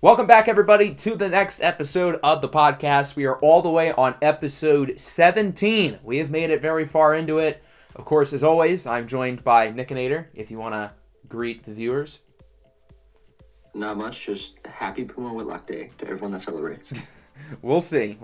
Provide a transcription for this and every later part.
Welcome back, everybody, to the next episode of the podcast. We are all the way on episode 17. We have made it very far into it. Of course, as always, I'm joined by Nickinator, if you want to greet the viewers. Not much, just happy Puma Whitlock Day to everyone that celebrates. We'll see.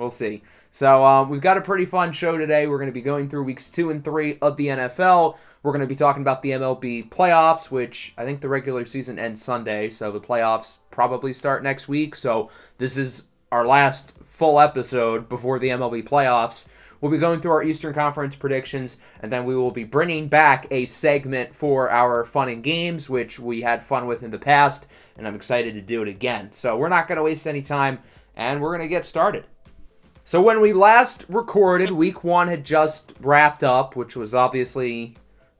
So we've got a pretty fun show today. We're going to be going through weeks 2 and 3 of the NFL. We're going to be talking about the MLB playoffs, which I think the regular season ends Sunday, so the playoffs probably start next week. So this is our last full episode before the MLB playoffs. We'll be going through our Eastern Conference predictions, and then we will be bringing back a segment for our fun and games, which we had fun with in the past, and I'm excited to do it again. So we're not going to waste any time, and we're going to get started. So when we last recorded, week 1 had just wrapped up, which was obviously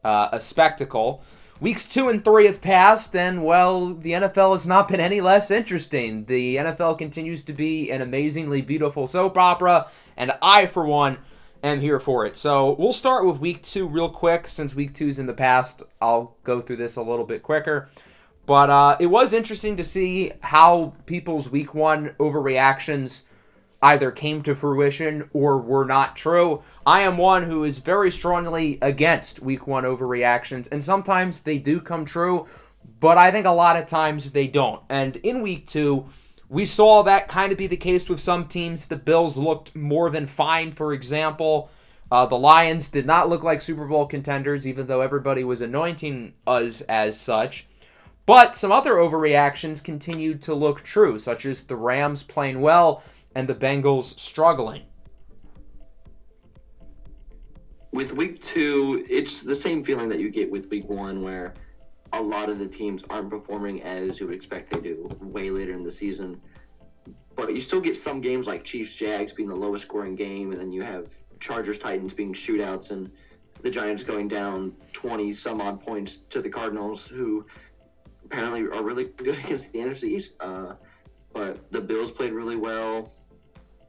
a spectacle. Weeks 2 and 3 have passed, and, well, the NFL has not been any less interesting. The NFL continues to be an amazingly beautiful soap opera, and I, for one, am here for it. So we'll start with week 2 real quick. Since week 2 is in the past, I'll go through this a little bit quicker. But it was interesting to see how people's week 1 overreactions either came to fruition or were not true. I am one who is very strongly against week 1 overreactions, and sometimes they do come true, but I think a lot of times they don't. And in week 2, we saw that kind of be the case with some teams. The Bills looked more than fine, for example. The Lions did not look like Super Bowl contenders, even though everybody was anointing us as such. But some other overreactions continued to look true, such as the Rams playing well and the Bengals struggling. With week 2, it's the same feeling that you get with week 1, where a lot of the teams aren't performing as you would expect they do way later in the season. But you still get some games like Chiefs-Jags being the lowest scoring game, and then you have Chargers-Titans being shootouts, and the Giants going down 20-some-odd points to the Cardinals, who apparently are really good against the NFC East. But the Bills played really well.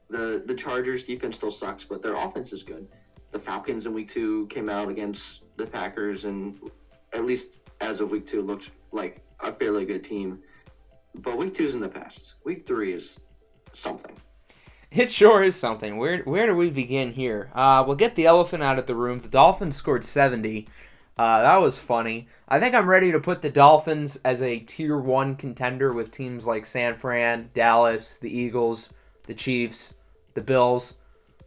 The Chargers defense still sucks, but their offense is good. The Falcons in week 2 came out against the Packers, and at least as of week 2, looked like a fairly good team. But week 2 is in the past. Week 3 is something. It sure is something. Where do we begin here? We'll get the elephant out of the room. The Dolphins scored 70. That was funny. I think I'm ready to put the Dolphins as a tier 1 contender with teams like San Fran, Dallas, the Eagles, the Chiefs, the Bills,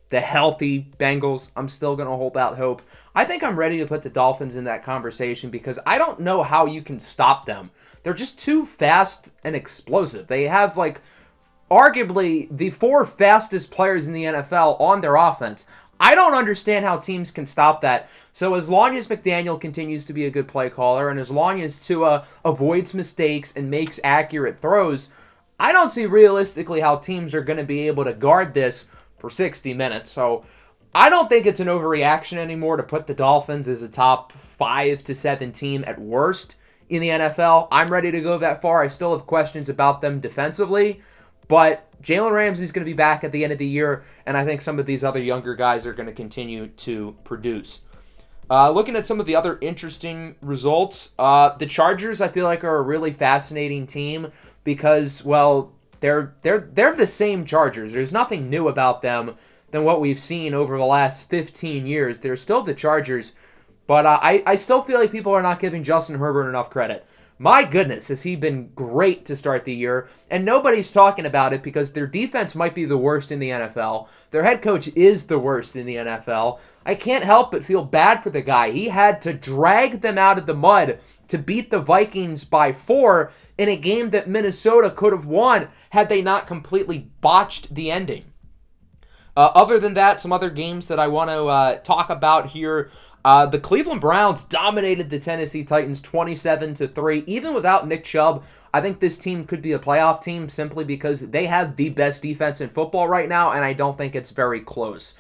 the healthy Bengals. I'm still going to hold out hope. I think I'm ready to put the Dolphins in that conversation because I don't know how you can stop them. They're just too fast and explosive. They have, arguably the 4 fastest players in the NFL on their offense. I don't understand how teams can stop that. So as long as McDaniel continues to be a good play caller, and as long as Tua avoids mistakes and makes accurate throws, I don't see realistically how teams are going to be able to guard this for 60 minutes. So I don't think it's an overreaction anymore to put the Dolphins as a top 5 to 7 team at worst in the NFL. I'm ready to go that far. I still have questions about them defensively, but Jalen Ramsey's going to be back at the end of the year, and I think some of these other younger guys are going to continue to produce. Looking at some of the other interesting results, the Chargers I feel like are a really fascinating team because, well, they're the same Chargers. There's nothing new about them than what we've seen over the last 15 years. They're still the Chargers, but I still feel like people are not giving Justin Herbert enough credit. My goodness, has he been great to start the year, and nobody's talking about it because their defense might be the worst in the NFL. Their head coach is the worst in the NFL. I can't help but feel bad for the guy. He had to drag them out of the mud to beat the Vikings by 4 in a game that Minnesota could have won had they not completely botched the ending. Other than that, some other games that I want to talk about here. The Cleveland Browns dominated the Tennessee Titans 27-3. Even without Nick Chubb, I think this team could be a playoff team simply because they have the best defense in football right now, and I don't think it's very close.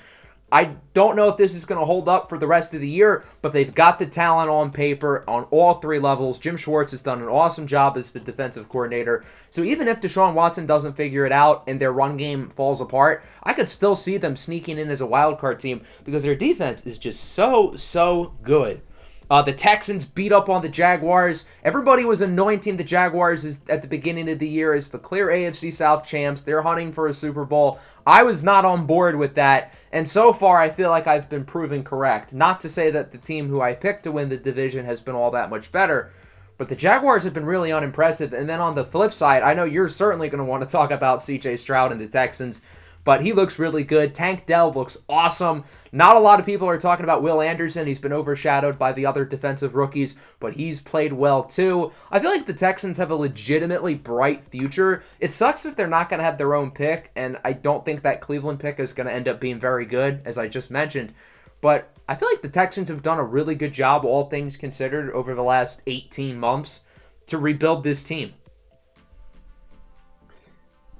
I don't know if this is going to hold up for the rest of the year, but they've got the talent on paper on all 3 levels. Jim Schwartz has done an awesome job as the defensive coordinator. So even if Deshaun Watson doesn't figure it out and their run game falls apart, I could still see them sneaking in as a wild card team because their defense is just so good. The Texans beat up on the Jaguars. Everybody was anointing the Jaguars at the beginning of the year as the clear AFC South champs. They're hunting for a Super Bowl. I was not on board with that, and so far I feel like I've been proven correct. Not to say that the team who I picked to win the division has been all that much better, but the Jaguars have been really unimpressive. And then on the flip side, I know you're certainly going to want to talk about C.J. Stroud and the Texans, but he looks really good. Tank Dell looks awesome. Not a lot of people are talking about Will Anderson. He's been overshadowed by the other defensive rookies, but he's played well too. I feel like the Texans have a legitimately bright future. It sucks if they're not going to have their own pick, and I don't think that Cleveland pick is going to end up being very good, as I just mentioned. But I feel like the Texans have done a really good job, all things considered, over the last 18 months to rebuild this team.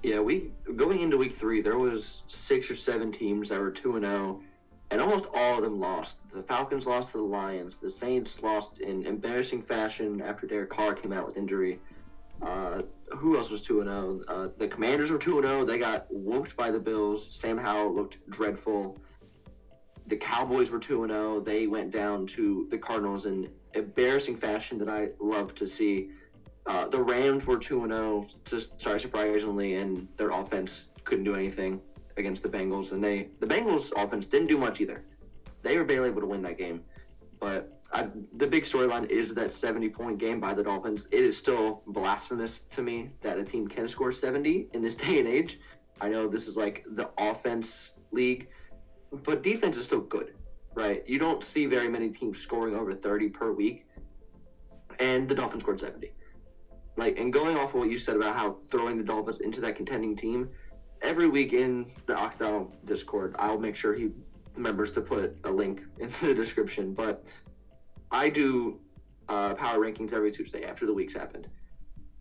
Yeah, going into week 3, there was 6 or 7 teams that were 2-0, and almost all of them lost. The Falcons lost to the Lions. The Saints lost in embarrassing fashion after Derek Carr came out with injury. Who else was 2-0? The Commanders were 2-0. They got whooped by the Bills. Sam Howell looked dreadful. The Cowboys were 2-0. They went down to the Cardinals in embarrassing fashion that I love to see. The Rams were 2-0 to start surprisingly, and their offense couldn't do anything against the Bengals. And the Bengals' offense didn't do much either. They were barely able to win that game. But the big storyline is that 70-point game by the Dolphins. It is still blasphemous to me that a team can score 70 in this day and age. I know this is like the offense league, but defense is still good, right? You don't see very many teams scoring over 30 per week, and the Dolphins scored 70. And going off of what you said about how throwing the Dolphins into that contending team, every week in the Octal Discord, I'll make sure he remembers to put a link into the description. But I do power rankings every Tuesday after the weeks happened.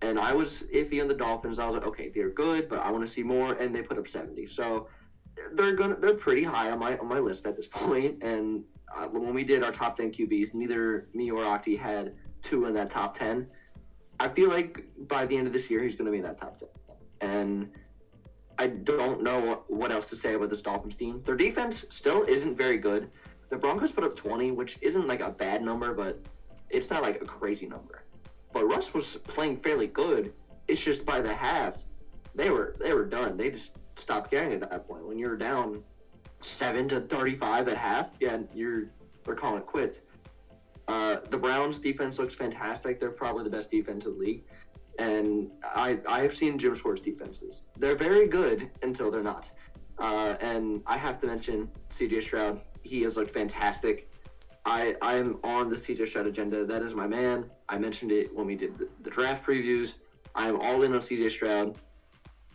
And I was iffy on the Dolphins. I was like, okay, they're good, but I want to see more, and they put up 70. So they're pretty high on my list at this point. And when we did our top 10 QBs, neither me or Octi had 2 in that top 10. I feel like by the end of this year, he's going to be in that top 10. And I don't know what else to say about this Dolphins team. Their defense still isn't very good. The Broncos put up 20, which isn't like a bad number, but it's not like a crazy number. But Russ was playing fairly good. It's just by the half, they were done. They just stopped caring at that point. When you're down 7-35 at half, yeah, they're calling it quits. The Browns defense looks fantastic. They're probably the best defense in the league. And I have seen Jim Schwartz defenses. They're very good until they're not. And I have to mention C.J. Stroud. He has looked fantastic. I'm on the C.J. Stroud agenda. That is my man. I mentioned it when we did the draft previews. I'm all in on C.J. Stroud.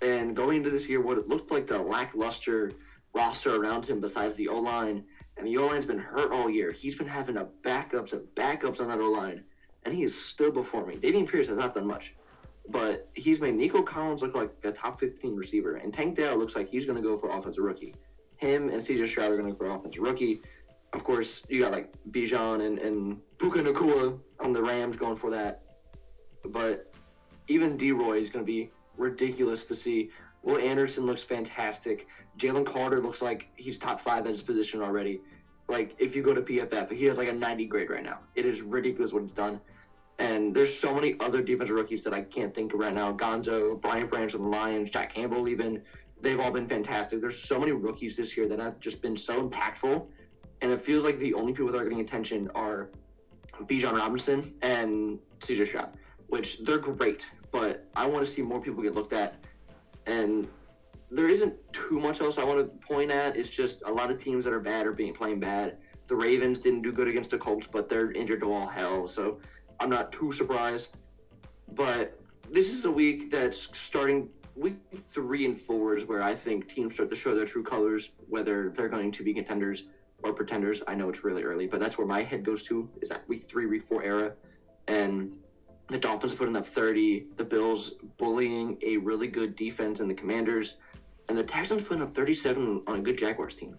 And going into this year, what it looked like the lackluster roster around him besides the O-line, and the O-line's been hurt all year. He's been having backups on that O-line, and he is still performing. Dameon Pierce has not done much, but he's made Nico Collins look like a top 15 receiver, and Tank Dell looks like he's going to go for offensive rookie. Him and C.J. Stroud are going to go for offensive rookie. Of course, you got like Bijan and Puka Nacua on the Rams going for that. But even D-Roy is going to be ridiculous to see. Will Anderson looks fantastic. Jalen Carter looks like he's top 5 at his position already. Like, if you go to PFF, he has like a 90 grade right now. It is ridiculous what he's done. And there's so many other defensive rookies that I can't think of right now. Gonzo, Brian Branch of the Lions, Jack Campbell even. They've all been fantastic. There's so many rookies this year that have just been so impactful. And it feels like the only people that are getting attention are Bijan Robinson and C.J. Stroud, which they're great. But I want to see more people get looked at. And there isn't too much else I want to point at. It's just a lot of teams that are bad are playing bad. The Ravens didn't do good against the Colts, but they're injured to all hell. So I'm not too surprised. But this is a week that's starting week 3 and 4 is where I think teams start to show their true colors, whether they're going to be contenders or pretenders. I know it's really early, but that's where my head goes to, is that week 3, week 4 era. And the Dolphins putting up 30, the Bills bullying a really good defense and the Commanders, and the Texans putting up 37 on a good Jaguars team.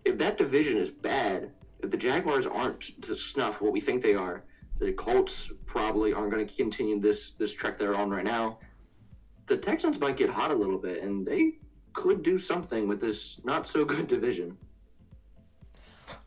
If that division is bad, if the Jaguars aren't to snuff what we think they are, the Colts probably aren't going to continue this trek they're on right now. The Texans might get hot a little bit, and they could do something with this not-so-good division.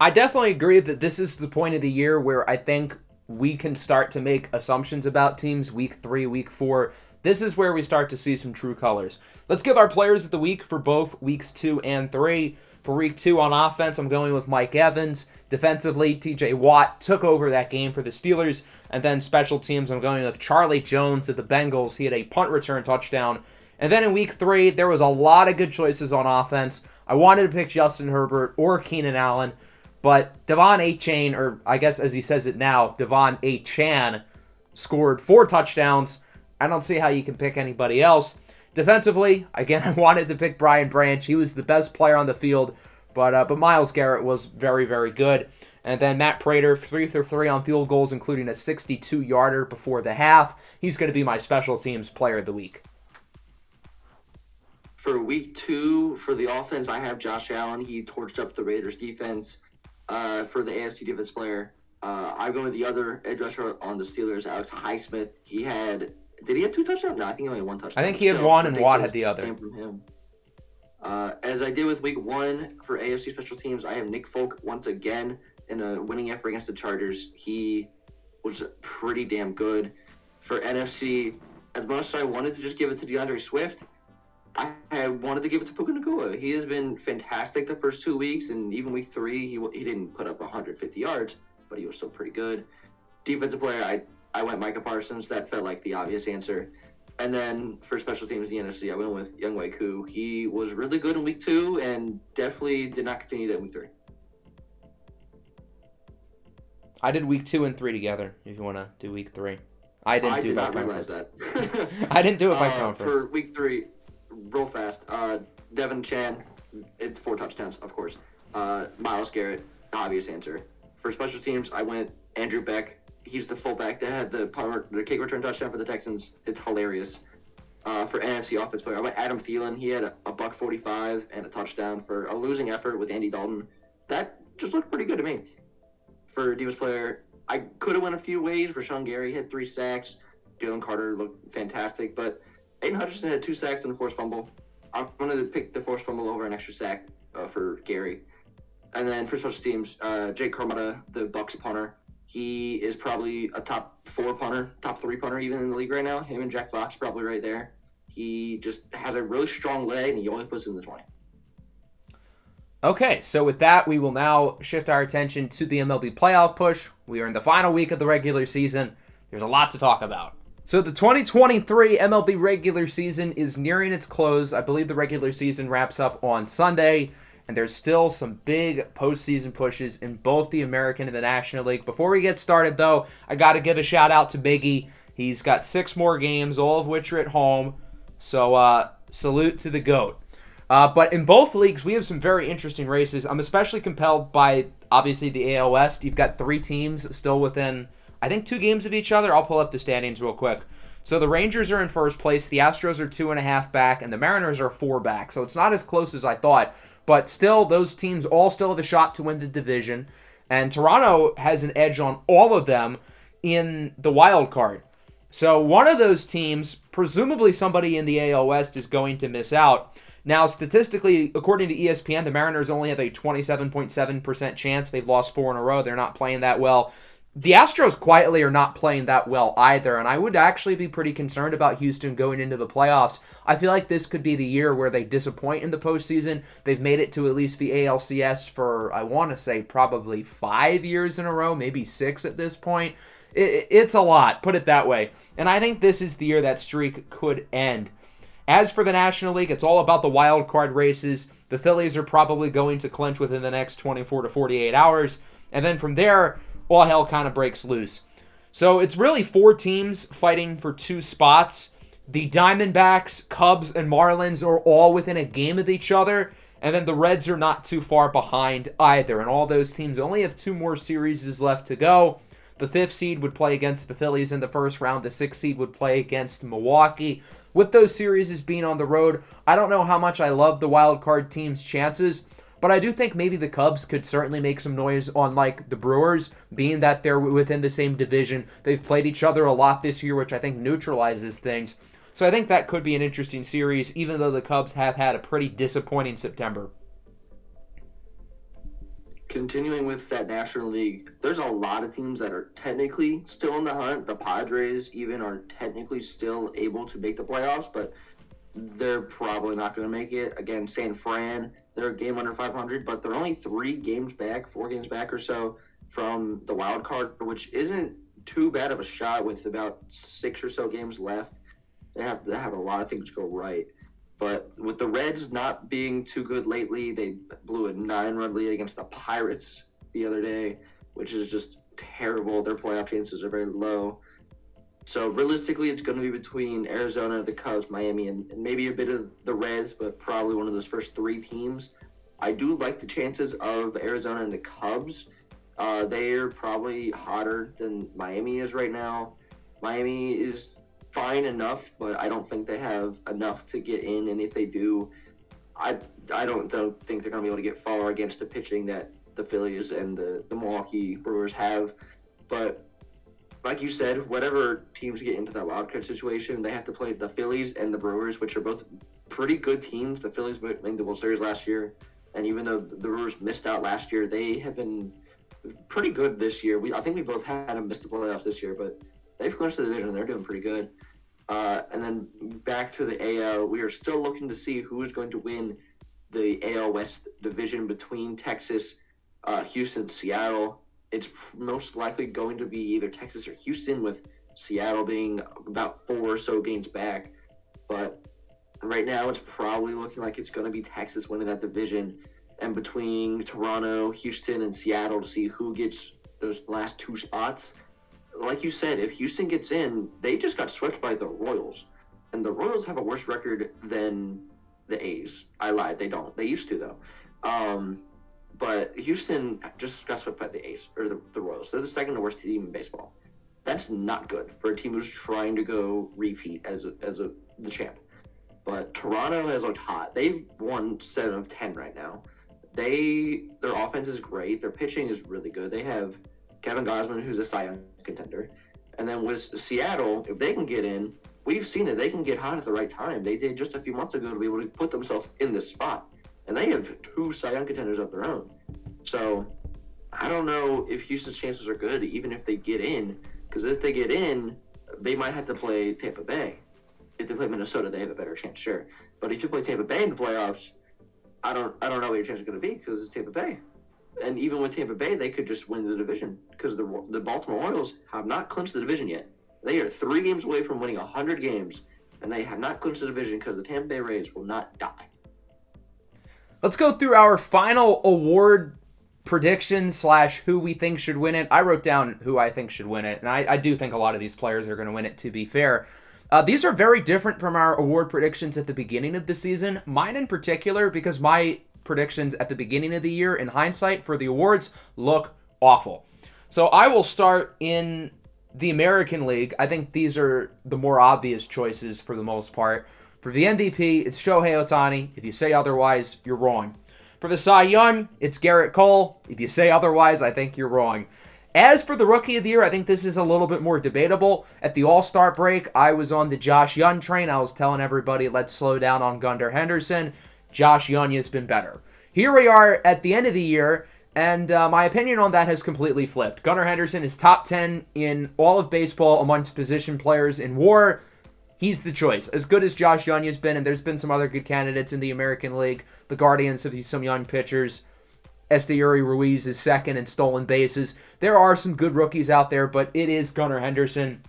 I definitely agree that this is the point of the year where I think we can start to make assumptions about teams week 3, week 4. This is where we start to see some true colors. Let's give our players of the week for both weeks 2 and 3. For week 2 on offense, I'm going with Mike Evans. Defensively, TJ Watt took over that game for the Steelers. And then special teams, I'm going with Charlie Jones of the Bengals. He had a punt return touchdown. And then in week 3, there was a lot of good choices on offense. I wanted to pick Justin Herbert or Keenan Allen. But Devon A-Chain, or I guess as he says it now, Devon A-Chan, scored 4 touchdowns. I don't see how you can pick anybody else. Defensively, again, I wanted to pick Brian Branch. He was the best player on the field, but Myles Garrett was very, very good. And then Matt Prater, 3 for 3 on field goals, including a 62-yarder before the half. He's going to be my special teams player of the week. For week 2, for the offense, I have Josh Allen. He torched up the Raiders defense. For the AFC defense player, I'm going with the other edge rusher on the Steelers, Alex Highsmith. Did he have 2 touchdowns? No, I think he only had 1 touchdown. I think he had 1 and Watt had the other. Came from him. As I did with week 1 for AFC special teams, I have Nick Folk once again in a winning effort against the Chargers. He was pretty damn good. For NFC, as much as I wanted to just give it to DeAndre Swift, I wanted to give it to Puka Nacua. He has been fantastic the first 2 weeks, and even week 3, he didn't put up 150 yards, but he was still pretty good. Defensive player, I went Micah Parsons. That felt like the obvious answer. And then for special teams, the NFC, I went with Younghoe Koo. He was really good in week 2 and definitely did not continue that in week 3. I did week 2 and 3 together, if you want to do week 3. I did not realize that. I didn't do it by conference. For week 3, real fast. Devin Chan, it's 4 touchdowns, of course. Myles Garrett, obvious answer. For special teams, I went Andrew Beck. He's the fullback that had the kick return touchdown for the Texans. It's hilarious. For NFC offense player, I went Adam Thielen. He had a $145 and a touchdown for a losing effort with Andy Dalton. That just looked pretty good to me. For defense player, I could have went a few ways. Rashawn Gary had 3 sacks. Jalen Carter looked fantastic, but Aiden Hutchinson had 2 sacks and a forced fumble. I'm going to pick the forced fumble over an extra sack for Gary. And then for special teams, Jake Carmada, the Bucs punter, he is probably a top 4 punter, top 3 punter even in the league right now. Him and Jack Fox probably right there. He just has a really strong leg, and he always puts it in the 20. Okay, so with that, we will now shift our attention to the MLB playoff push. We are in the final week of the regular season. There's a lot to talk about. So the 2023 MLB regular season is nearing its close. I believe the regular season wraps up on Sunday, and there's still some big postseason pushes in both the American and the National League. Before we get started, though, I got to give a shout-out to Biggie. He's got 6 more games, all of which are at home. So salute to the GOAT. But in both leagues, we have some very interesting races. I'm especially compelled by, obviously, the AL West. You've got 3 teams still within, I think, 2 games of each other. I'll pull up the standings real quick. So the Rangers are in first place. The Astros are 2.5 back, and the Mariners are 4 back. So it's not as close as I thought. But still, those teams all still have a shot to win the division. And Toronto has an edge on all of them in the wild card. So one of those teams, presumably somebody in the AL West, is going to miss out. Now, statistically, according to ESPN, the Mariners only have a 27.7% chance. They've lost 4 in a row. They're not playing that well. The Astros quietly are not playing that well either, and I would actually be pretty concerned about Houston going into the playoffs. I feel like this could be the year where they disappoint in the postseason. They've made it to at least the ALCS for, I want to say, probably 5 years in a row, maybe 6 at this point. It's a lot, put it that way. And I think this is the year that streak could end. As for the National League, it's all about the wild card races. The Phillies are probably going to clinch within the next 24 to 48 hours. And then from there, all hell kind of breaks loose. So it's really 4 teams fighting for 2 spots. The Diamondbacks, Cubs, and Marlins are all within a game of each other. And then the Reds are not too far behind either. And all those teams only have 2 more series left to go. The 5th seed would play against the Phillies in the first round. The 6th seed would play against Milwaukee. With those series being on the road, I don't know how much I love the wild card team's chances, but I do think maybe the Cubs could certainly make some noise on like the Brewers, being that they're within the same division. They've played each other a lot this year, which I think neutralizes things. So I think that could be an interesting series, even though the Cubs have had a pretty disappointing September. continuing with that National League, there's a lot of teams that are technically still in the hunt. The Padres even are technically still able to make the playoffs, but they're probably not going to make it. Again, San Fran, they're a game under 500, but they're only 4 games back or so from the wild card, which isn't too bad of a shot with about 6 or so games left. They have to have a lot of things go right. But with the Reds not being too good lately, they blew a 9-run lead against the Pirates the other day, which is just terrible. Their playoff chances are very low. So realistically, it's going to be between Arizona, the Cubs, Miami, and maybe a bit of the Reds, but probably one of those first 3 teams. I do like the chances of Arizona and the Cubs. They are probably hotter than Miami is right now. Miami is fine enough, but I don't think they have enough to get in. And if they do, I don't think they're going to be able to get far against the pitching that the Phillies and the Milwaukee Brewers have. But like you said, whatever teams get into that wildcard situation, they have to play the Phillies and the Brewers, which are both pretty good teams. The Phillies made the World Series last year, and even though the Brewers missed out last year, they have been pretty good this year. I think we both had them miss the playoffs this year, but they've clinched the division and they're doing pretty good. And then back to the AL, we are still looking to see who is going to win the AL West division between Texas, Houston, Seattle. It's most likely going to be either Texas or Houston, with Seattle being about 4 or so games back. But right now, it's probably looking like it's going to be Texas winning that division. And between Toronto, Houston, and Seattle to see who gets those last 2 spots. Like you said, if Houston gets in, they just got swept by the Royals. And the Royals have a worse record than the A's. I lied. They don't. They used to, though. But Houston just got swept by the A's, or the Royals. They're the second worst team in baseball. That's not good for a team who's trying to go repeat as the champ. But Toronto has looked hot. They've won 7 of 10 right now. Their offense is great. Their pitching is really good. They have Kevin Gausman, who's a Cy Young contender. And then with Seattle, if they can get in, we've seen that they can get hot at the right time. They did just a few months ago to be able to put themselves in this spot. And they have 2 Cy Young contenders of their own. So I don't know if Houston's chances are good, even if they get in. Because if they get in, they might have to play Tampa Bay. If they play Minnesota, they have a better chance, sure. But if you play Tampa Bay in the playoffs, I don't know what your chance is going to be, because it's Tampa Bay. And even with Tampa Bay, they could just win the division, because the Baltimore Orioles have not clinched the division yet. They are 3 games away from winning 100 games, and they have not clinched the division because the Tampa Bay Rays will not die. Let's go through our final award predictions / who we think should win it. I wrote down who I think should win it, and I do think a lot of these players are going to win it, to be fair. These are very different from our award predictions at the beginning of the season. Mine in particular, because my predictions at the beginning of the year, in hindsight, for the awards look awful. So I will start in the American League. I think these are the more obvious choices for the most part. For the MVP, it's Shohei Ohtani. If you say otherwise, you're wrong. For the Cy Young, it's Garrett Cole. If you say otherwise, I think you're wrong. As for the Rookie of the Year, I think this is a little bit more debatable. At the All-Star break, I was on the Josh Young train. I was telling everybody, let's slow down on Gunnar Henderson. Josh Young has been better. Here we are at the end of the year, and my opinion on that has completely flipped. Gunnar Henderson is top 10 in all of baseball amongst position players in WAR. He's the choice. As good as Josh Young has been, and there's been some other good candidates in the American League. The Guardians have some young pitchers. Esteury Ruiz is second in stolen bases. There are some good rookies out there, but it is Gunnar Henderson.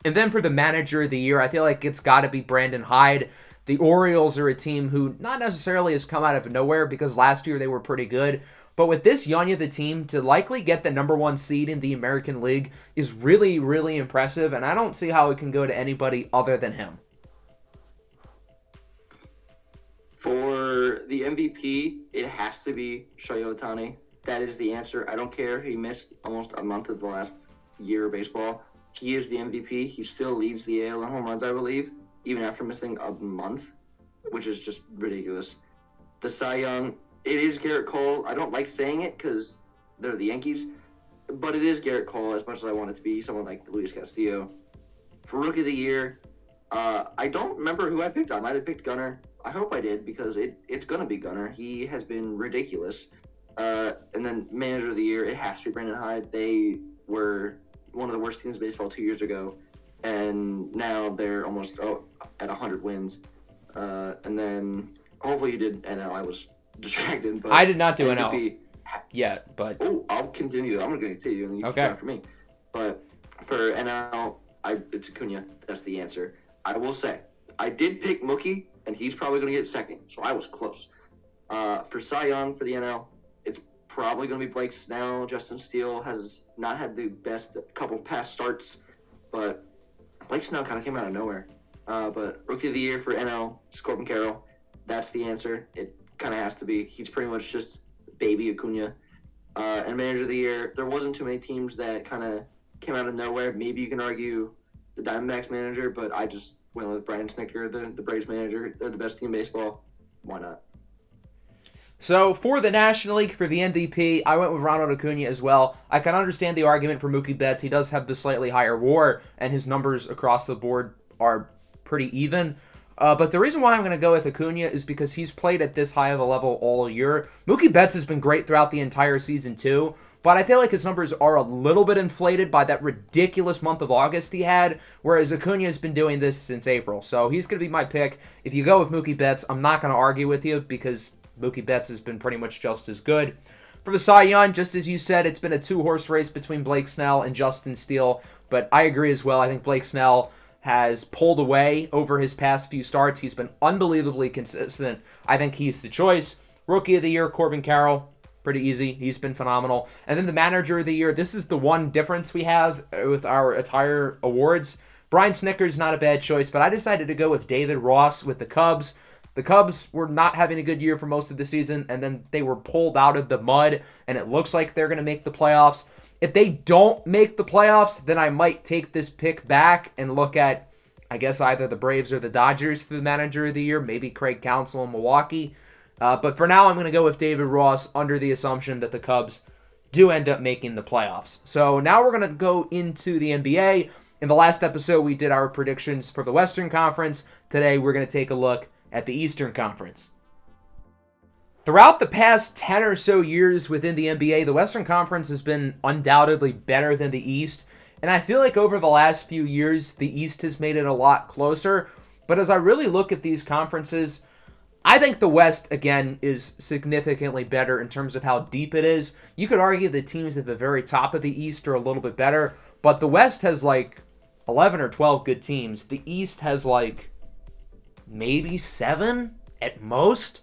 And then for the Manager of the Year, I feel like it's got to be Brandon Hyde. The Orioles are a team who not necessarily has come out of nowhere, because last year they were pretty good. But with this young of the team, to likely get the number 1 seed in the American League is really, really impressive, and I don't see how it can go to anybody other than him. For the MVP, it has to be Shohei Ohtani. That is the answer. I don't care if he missed almost a month of the last year of baseball. He is the MVP. He still leads the AL in home runs, I believe, even after missing a month, which is just ridiculous. The Cy Young, it is Garrett Cole. I don't like saying it because they're the Yankees, but it is Garrett Cole, as much as I want it to be someone like Luis Castillo. For Rookie of the Year, I don't remember who I picked. I might have picked Gunnar. I hope I did, because it's going to be Gunnar. He has been ridiculous. And then manager of the year, it has to be Brandon Hyde. They were one of the worst teams in baseball 2 years ago, and now they're almost at 100 wins. And then hopefully you did NL. I was distracted, but I did not do MVP, NL yet, but I'll continue. I'm going to continue, and you can go after me. But for NL, it's Acuna. That's the answer. I will say I did pick Mookie, and he's probably going to get second, so I was close. For Cy Young for the NL, it's probably going to be Blake Snell. Justin Steele has not had the best couple past starts, but Blake Snell kind of came out of nowhere. But Rookie of the Year for NL, Corbin Carroll. That's the answer. It kind of has to be. He's pretty much just baby Acuna. And Manager of the Year, there wasn't too many teams that kind of came out of nowhere. Maybe you can argue the Diamondbacks manager, but I just went with Brian Snitker, the Braves manager. They're the best team in baseball. Why not? So for the National League, for the MVP, I went with Ronald Acuna as well. I can understand the argument for Mookie Betts. He does have the slightly higher WAR, and his numbers across the board are pretty even. But the reason why I'm going to go with Acuna is because he's played at this high of a level all year. Mookie Betts has been great throughout the entire season too, but I feel like his numbers are a little bit inflated by that ridiculous month of August he had, whereas Acuna has been doing this since April. So he's going to be my pick. If you go with Mookie Betts, I'm not going to argue with you because Mookie Betts has been pretty much just as good. For the Cy Young, just as you said, it's been a two-horse race between Blake Snell and Justin Steele, but I agree as well. I think Blake Snell has pulled away over his past few starts. He's been unbelievably consistent. I think he's the choice. Rookie of the Year, Corbin Carroll. Pretty easy. He's been phenomenal. And then the Manager of the Year, this is the one difference we have with our entire awards. Brian Snitker's not a bad choice, but I decided to go with David Ross with the Cubs. The Cubs were not having a good year for most of the season, and then they were pulled out of the mud, and it looks like they're going to make the playoffs. If they don't make the playoffs, then I might take this pick back and look at, I guess, either the Braves or the Dodgers for the Manager of the Year, maybe Craig Counsell in Milwaukee. But for now, I'm going to go with David Ross under the assumption that the Cubs do end up making the playoffs. So now we're going to go into the NBA. In the last episode, we did our predictions for the Western Conference. Today, we're going to take a look at the Eastern Conference. Throughout the past 10 or so years within the NBA, the Western Conference has been undoubtedly better than the East. And I feel like over the last few years, the East has made it a lot closer. But as I really look at these conferences, I think the West, again, is significantly better in terms of how deep it is. You could argue the teams at the very top of the East are a little bit better. But the West has like 11 or 12 good teams. The East has like maybe 7 at most.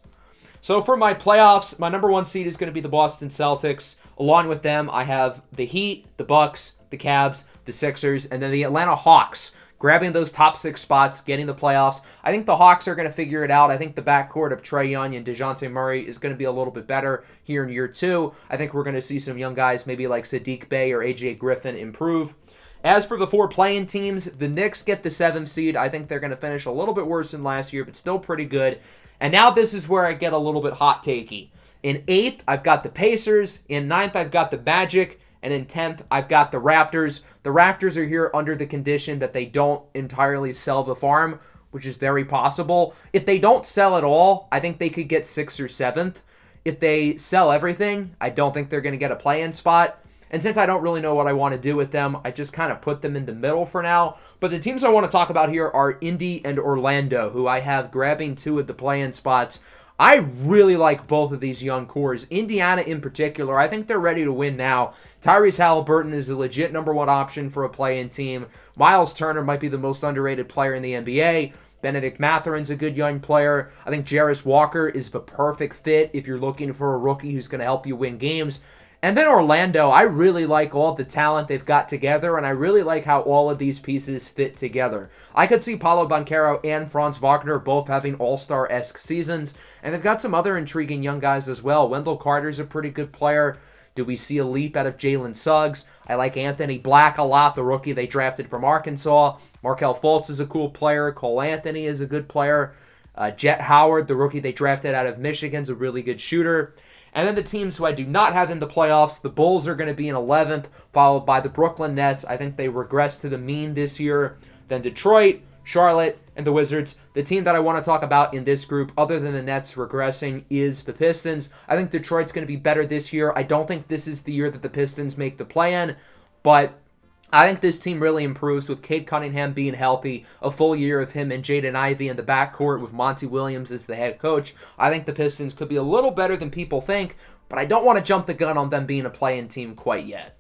So for my playoffs, my number 1 seed is going to be the Boston Celtics. Along with them, I have the Heat, the Bucks, the Cavs, the Sixers, and then the Atlanta Hawks, grabbing those top 6 spots, getting the playoffs. I think the Hawks are going to figure it out. I think the backcourt of Trae Young and DeJounte Murray is going to be a little bit better here in year 2. I think we're going to see some young guys, maybe like Sadiq Bey or AJ Griffin, improve. As for the 4 play-in teams, the Knicks get the 7th seed. I think they're going to finish a little bit worse than last year, but still pretty good. And now this is where I get a little bit hot-takey. In 8th, I've got the Pacers. In 9th, I've got the Magic. And in 10th, I've got the Raptors. The Raptors are here under the condition that they don't entirely sell the farm, which is very possible. If they don't sell at all, I think they could get 6th or 7th. If they sell everything, I don't think they're going to get a play-in spot. And since I don't really know what I want to do with them, I just kind of put them in the middle for now. But the teams I want to talk about here are Indy and Orlando, who I have grabbing 2 of the play-in spots. I really like both of these young cores. Indiana in particular, I think they're ready to win now. Tyrese Halliburton is a legit number 1 option for a play-in team. Miles Turner might be the most underrated player in the NBA. Benedict Matherin's a good young player. I think Jarris Walker is the perfect fit if you're looking for a rookie who's going to help you win games. And then Orlando, I really like all the talent they've got together, and I really like how all of these pieces fit together. I could see Paolo Banchero and Franz Wagner both having all-star-esque seasons, and they've got some other intriguing young guys as well. Wendell Carter's a pretty good player. Do we see a leap out of Jalen Suggs? I like Anthony Black a lot, the rookie they drafted from Arkansas. Markelle Fultz is a cool player. Cole Anthony is a good player. Jet Howard, the rookie they drafted out of Michigan, is a really good shooter. And then the teams who I do not have in the playoffs, the Bulls are going to be in 11th, followed by the Brooklyn Nets. I think they regress to the mean this year. Then Detroit, Charlotte, and the Wizards. The team that I want to talk about in this group, other than the Nets regressing, is the Pistons. I think Detroit's going to be better this year. I don't think this is the year that the Pistons make the play-in, but I think this team really improves with Cade Cunningham being healthy, a full year of him and Jaden Ivey in the backcourt with Monty Williams as the head coach. I think the Pistons could be a little better than people think, but I don't want to jump the gun on them being a play-in team quite yet.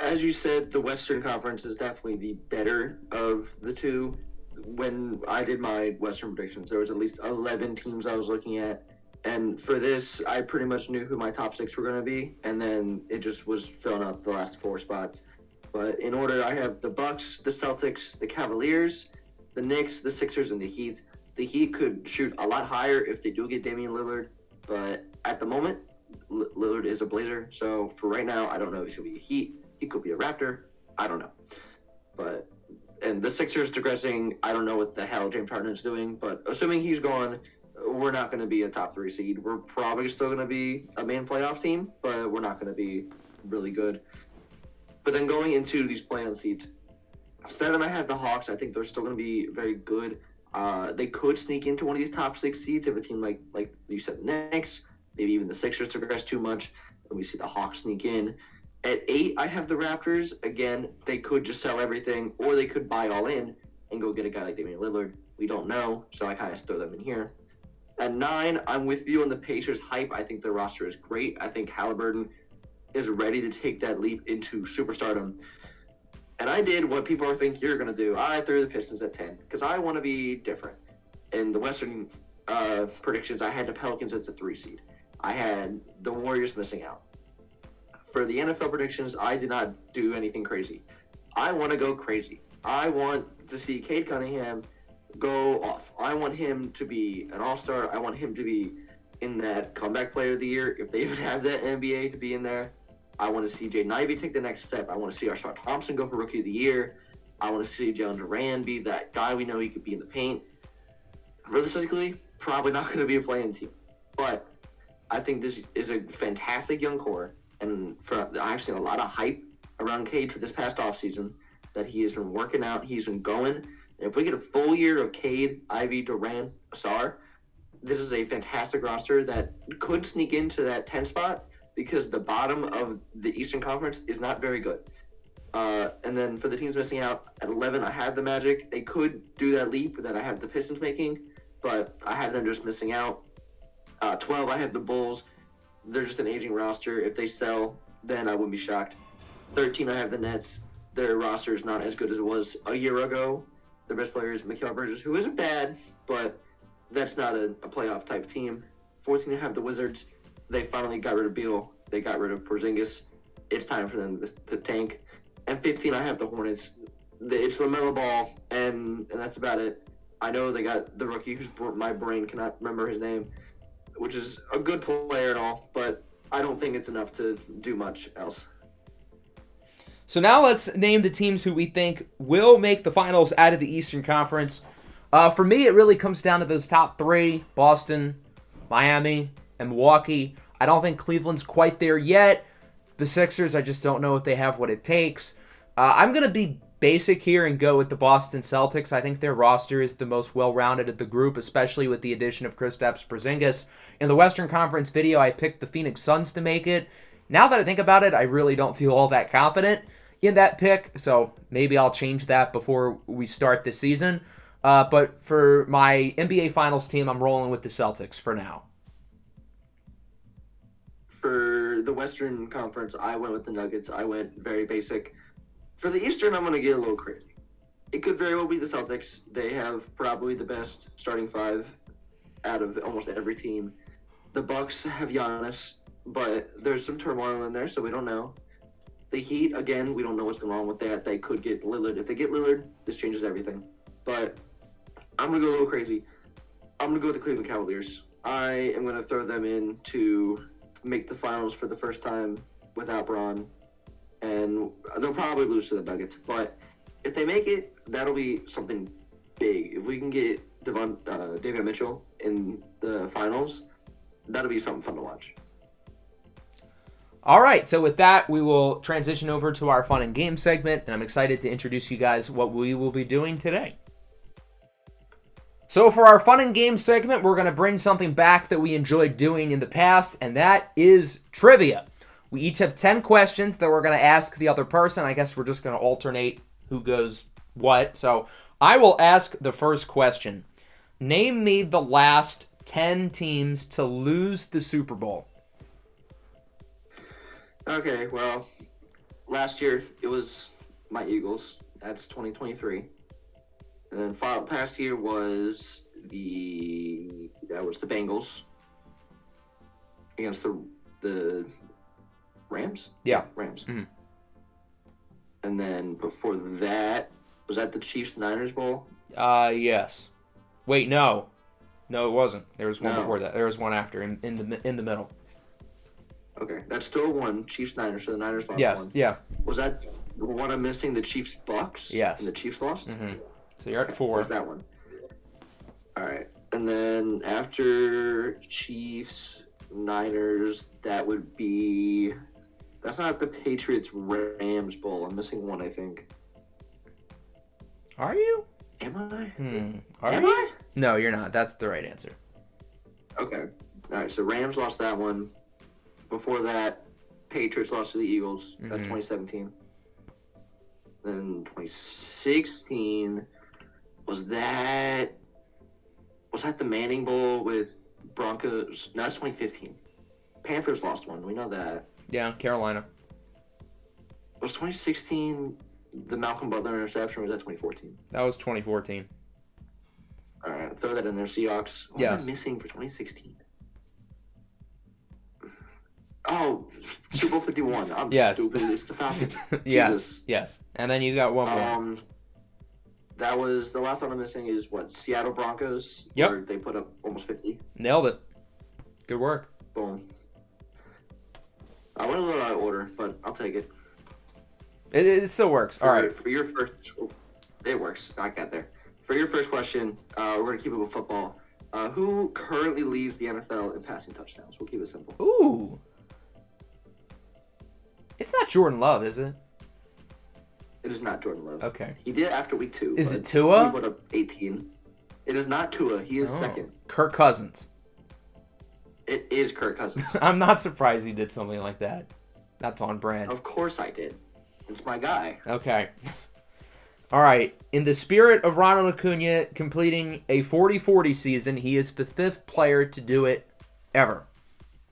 As you said, the Western Conference is definitely the better of the two. When I did my Western predictions, there was at least 11 teams I was looking at. And for this, I pretty much knew who my top 6 were going to be. And then it just was filling up the last 4 spots. But in order, I have the Bucks, the Celtics, the Cavaliers, the Knicks, the Sixers, and the Heat. The Heat could shoot a lot higher if they do get Damian Lillard. But at the moment, Lillard is a Blazer. So for right now, I don't know if he's going to be a Heat. He could be a Raptor. I don't know. And the Sixers digressing, I don't know what the hell James Harden's doing, but assuming he's gone, we're not going to be a top 3 seed. We're probably still going to be a main playoff team, but we're not going to be really good. But then going into these play-in seeds, 7, I have the Hawks. I think they're still going to be very good. They could sneak into one of these top 6 seeds if a team like you said, the Knicks, maybe even the Sixers digress too much, and we see the Hawks sneak in. At 8, I have the Raptors. Again, they could just sell everything, or they could buy all in and go get a guy like Damian Lillard. We don't know, so I kind of throw them in here. At 9, I'm with you on the Pacers hype. I think their roster is great. I think Halliburton is ready to take that leap into superstardom. And I did what people think you're going to do. I threw the Pistons at 10 because I want to be different. In the Western predictions, I had the Pelicans as the 3 seed. I had the Warriors missing out. For the NFL predictions, I did not do anything crazy. I want to go crazy. I want to see Cade Cunningham go off. I want him to be an all-star. I want him to be in that comeback player of the year, if they even have that NBA to be in there. I want to see Jaden Ivey take the next step. I want to see Rashard Thompson go for Rookie of the Year. I want to see Jalen Duran be that guy we know he could be in the paint. Realistically, probably not going to be a play-in team. But I think this is a fantastic young core. And I've seen a lot of hype around Cade for this past offseason that he has been working out. He's been going. And if we get a full year of Cade, Ivy, Duran, Asar, this is a fantastic roster that could sneak into that 10 spot because the bottom of the Eastern Conference is not very good. And then for the teams missing out, at 11, I have the Magic. They could do that leap that I have the Pistons making, but I have them just missing out. 12, I have the Bulls. They're just an aging roster. If they sell, then I wouldn't be shocked. 13, I have the Nets. Their roster is not as good as it was a year ago. Their best player is Mikal Bridges, who isn't bad, but that's not a playoff type team. 14, I have the Wizards. They finally got rid of Beal. They got rid of Porzingis. It's time for them to tank. And 15, I have the Hornets. It's LaMelo Ball, and that's about it. I know they got the rookie who's my brain cannot remember his name, which is a good player and all, but I don't think it's enough to do much else. So now let's name the teams who we think will make the finals out of the Eastern Conference. For me, it really comes down to those top 3, Boston, Miami, and Milwaukee. I don't think Cleveland's quite there yet. The Sixers, I just don't know if they have what it takes. I'm going to be basic here and go with the Boston Celtics. I think their roster is the most well-rounded of the group, especially with the addition of Kristaps Porzingis. In the Western Conference video, I picked the Phoenix Suns to make it. Now that I think about it, I really don't feel all that confident in that pick, so maybe I'll change that before we start the season. But for my NBA Finals team, I'm rolling with the Celtics for now. For the Western Conference, I went with the Nuggets. I went very basic. For the Eastern, I'm going to get a little crazy. It could very well be the Celtics. They have probably the best starting 5 out of almost every team. The Bucks have Giannis, but there's some turmoil in there, so we don't know. The Heat, again, we don't know what's going on with that. They could get Lillard. If they get Lillard, this changes everything. But I'm going to go a little crazy. I'm going to go with the Cleveland Cavaliers. I am going to throw them in to make the finals for the first time without Braun. And they'll probably lose to the Nuggets. But if they make it, that'll be something big. If we can get David Mitchell in the finals, that'll be something fun to watch. All right, so with that, we will transition over to our fun and game segment, and I'm excited to introduce you guys what we will be doing today. So for our fun and game segment, we're going to bring something back that we enjoyed doing in the past, and that is trivia. We each have 10 questions that we're going to ask the other person. I guess we're just going to alternate who goes what. So I will ask the first question. Name me the last 10 teams to lose the Super Bowl. Okay, well, last year it was my Eagles. That's 2023. And then past year was the Bengals against the Rams. Yeah, Rams. Mm-hmm. And then before that, was that the Chiefs-Niners Bowl? Yes. Wait, no, it wasn't. There was one No. before that. There was one after in the middle. Okay, that's still one Chiefs-Niners. So the Niners lost Yes, one. yeah. Was that the one I'm missing? The Chiefs-Bucks. Yes. And the Chiefs lost. Mm-hmm. So you're at 4. Was that one? All right, and then after Chiefs Niners, that would be. That's not the Patriots Rams Bowl. I'm missing one, I think. Are you? Am I? Am I? No, you're not. That's the right answer. Okay. All right. So Rams lost that one. Before that, Patriots lost to the Eagles. That's 2017. Then 2016 was that the Manning Bowl with Broncos? No, that's 2015. Panthers lost one. We know that. Yeah, Carolina. Was 2016 the Malcolm Butler interception, or was that 2014? That was 2014. All right, throw that in there. Seahawks. What am I missing for 2016? Oh, Super Bowl 51. I'm stupid. It's the Falcons. Jesus. Yes. And then you got one more. That was the last one I'm missing is what? Seattle Broncos? Yep. Where they put up almost 50. Nailed it. Good work. Boom. I went a little out of order, but I'll take it. It still works. All right. For your first... It works. I got there. For your first question, we're going to keep it with football. Who currently leads the NFL in passing touchdowns? We'll keep it simple. Ooh. It's not Jordan Love, is it? It is not Jordan Love. Okay. He did after week 2. Is it Tua? He put up 18. It is not Tua. He is second. Kirk Cousins. It is Kirk Cousins. I'm not surprised he did something like that. That's on brand. Of course I did. It's my guy. Okay. All right. In the spirit of Ronald Acuna completing a 40-40 season, he is the 5th player to do it ever.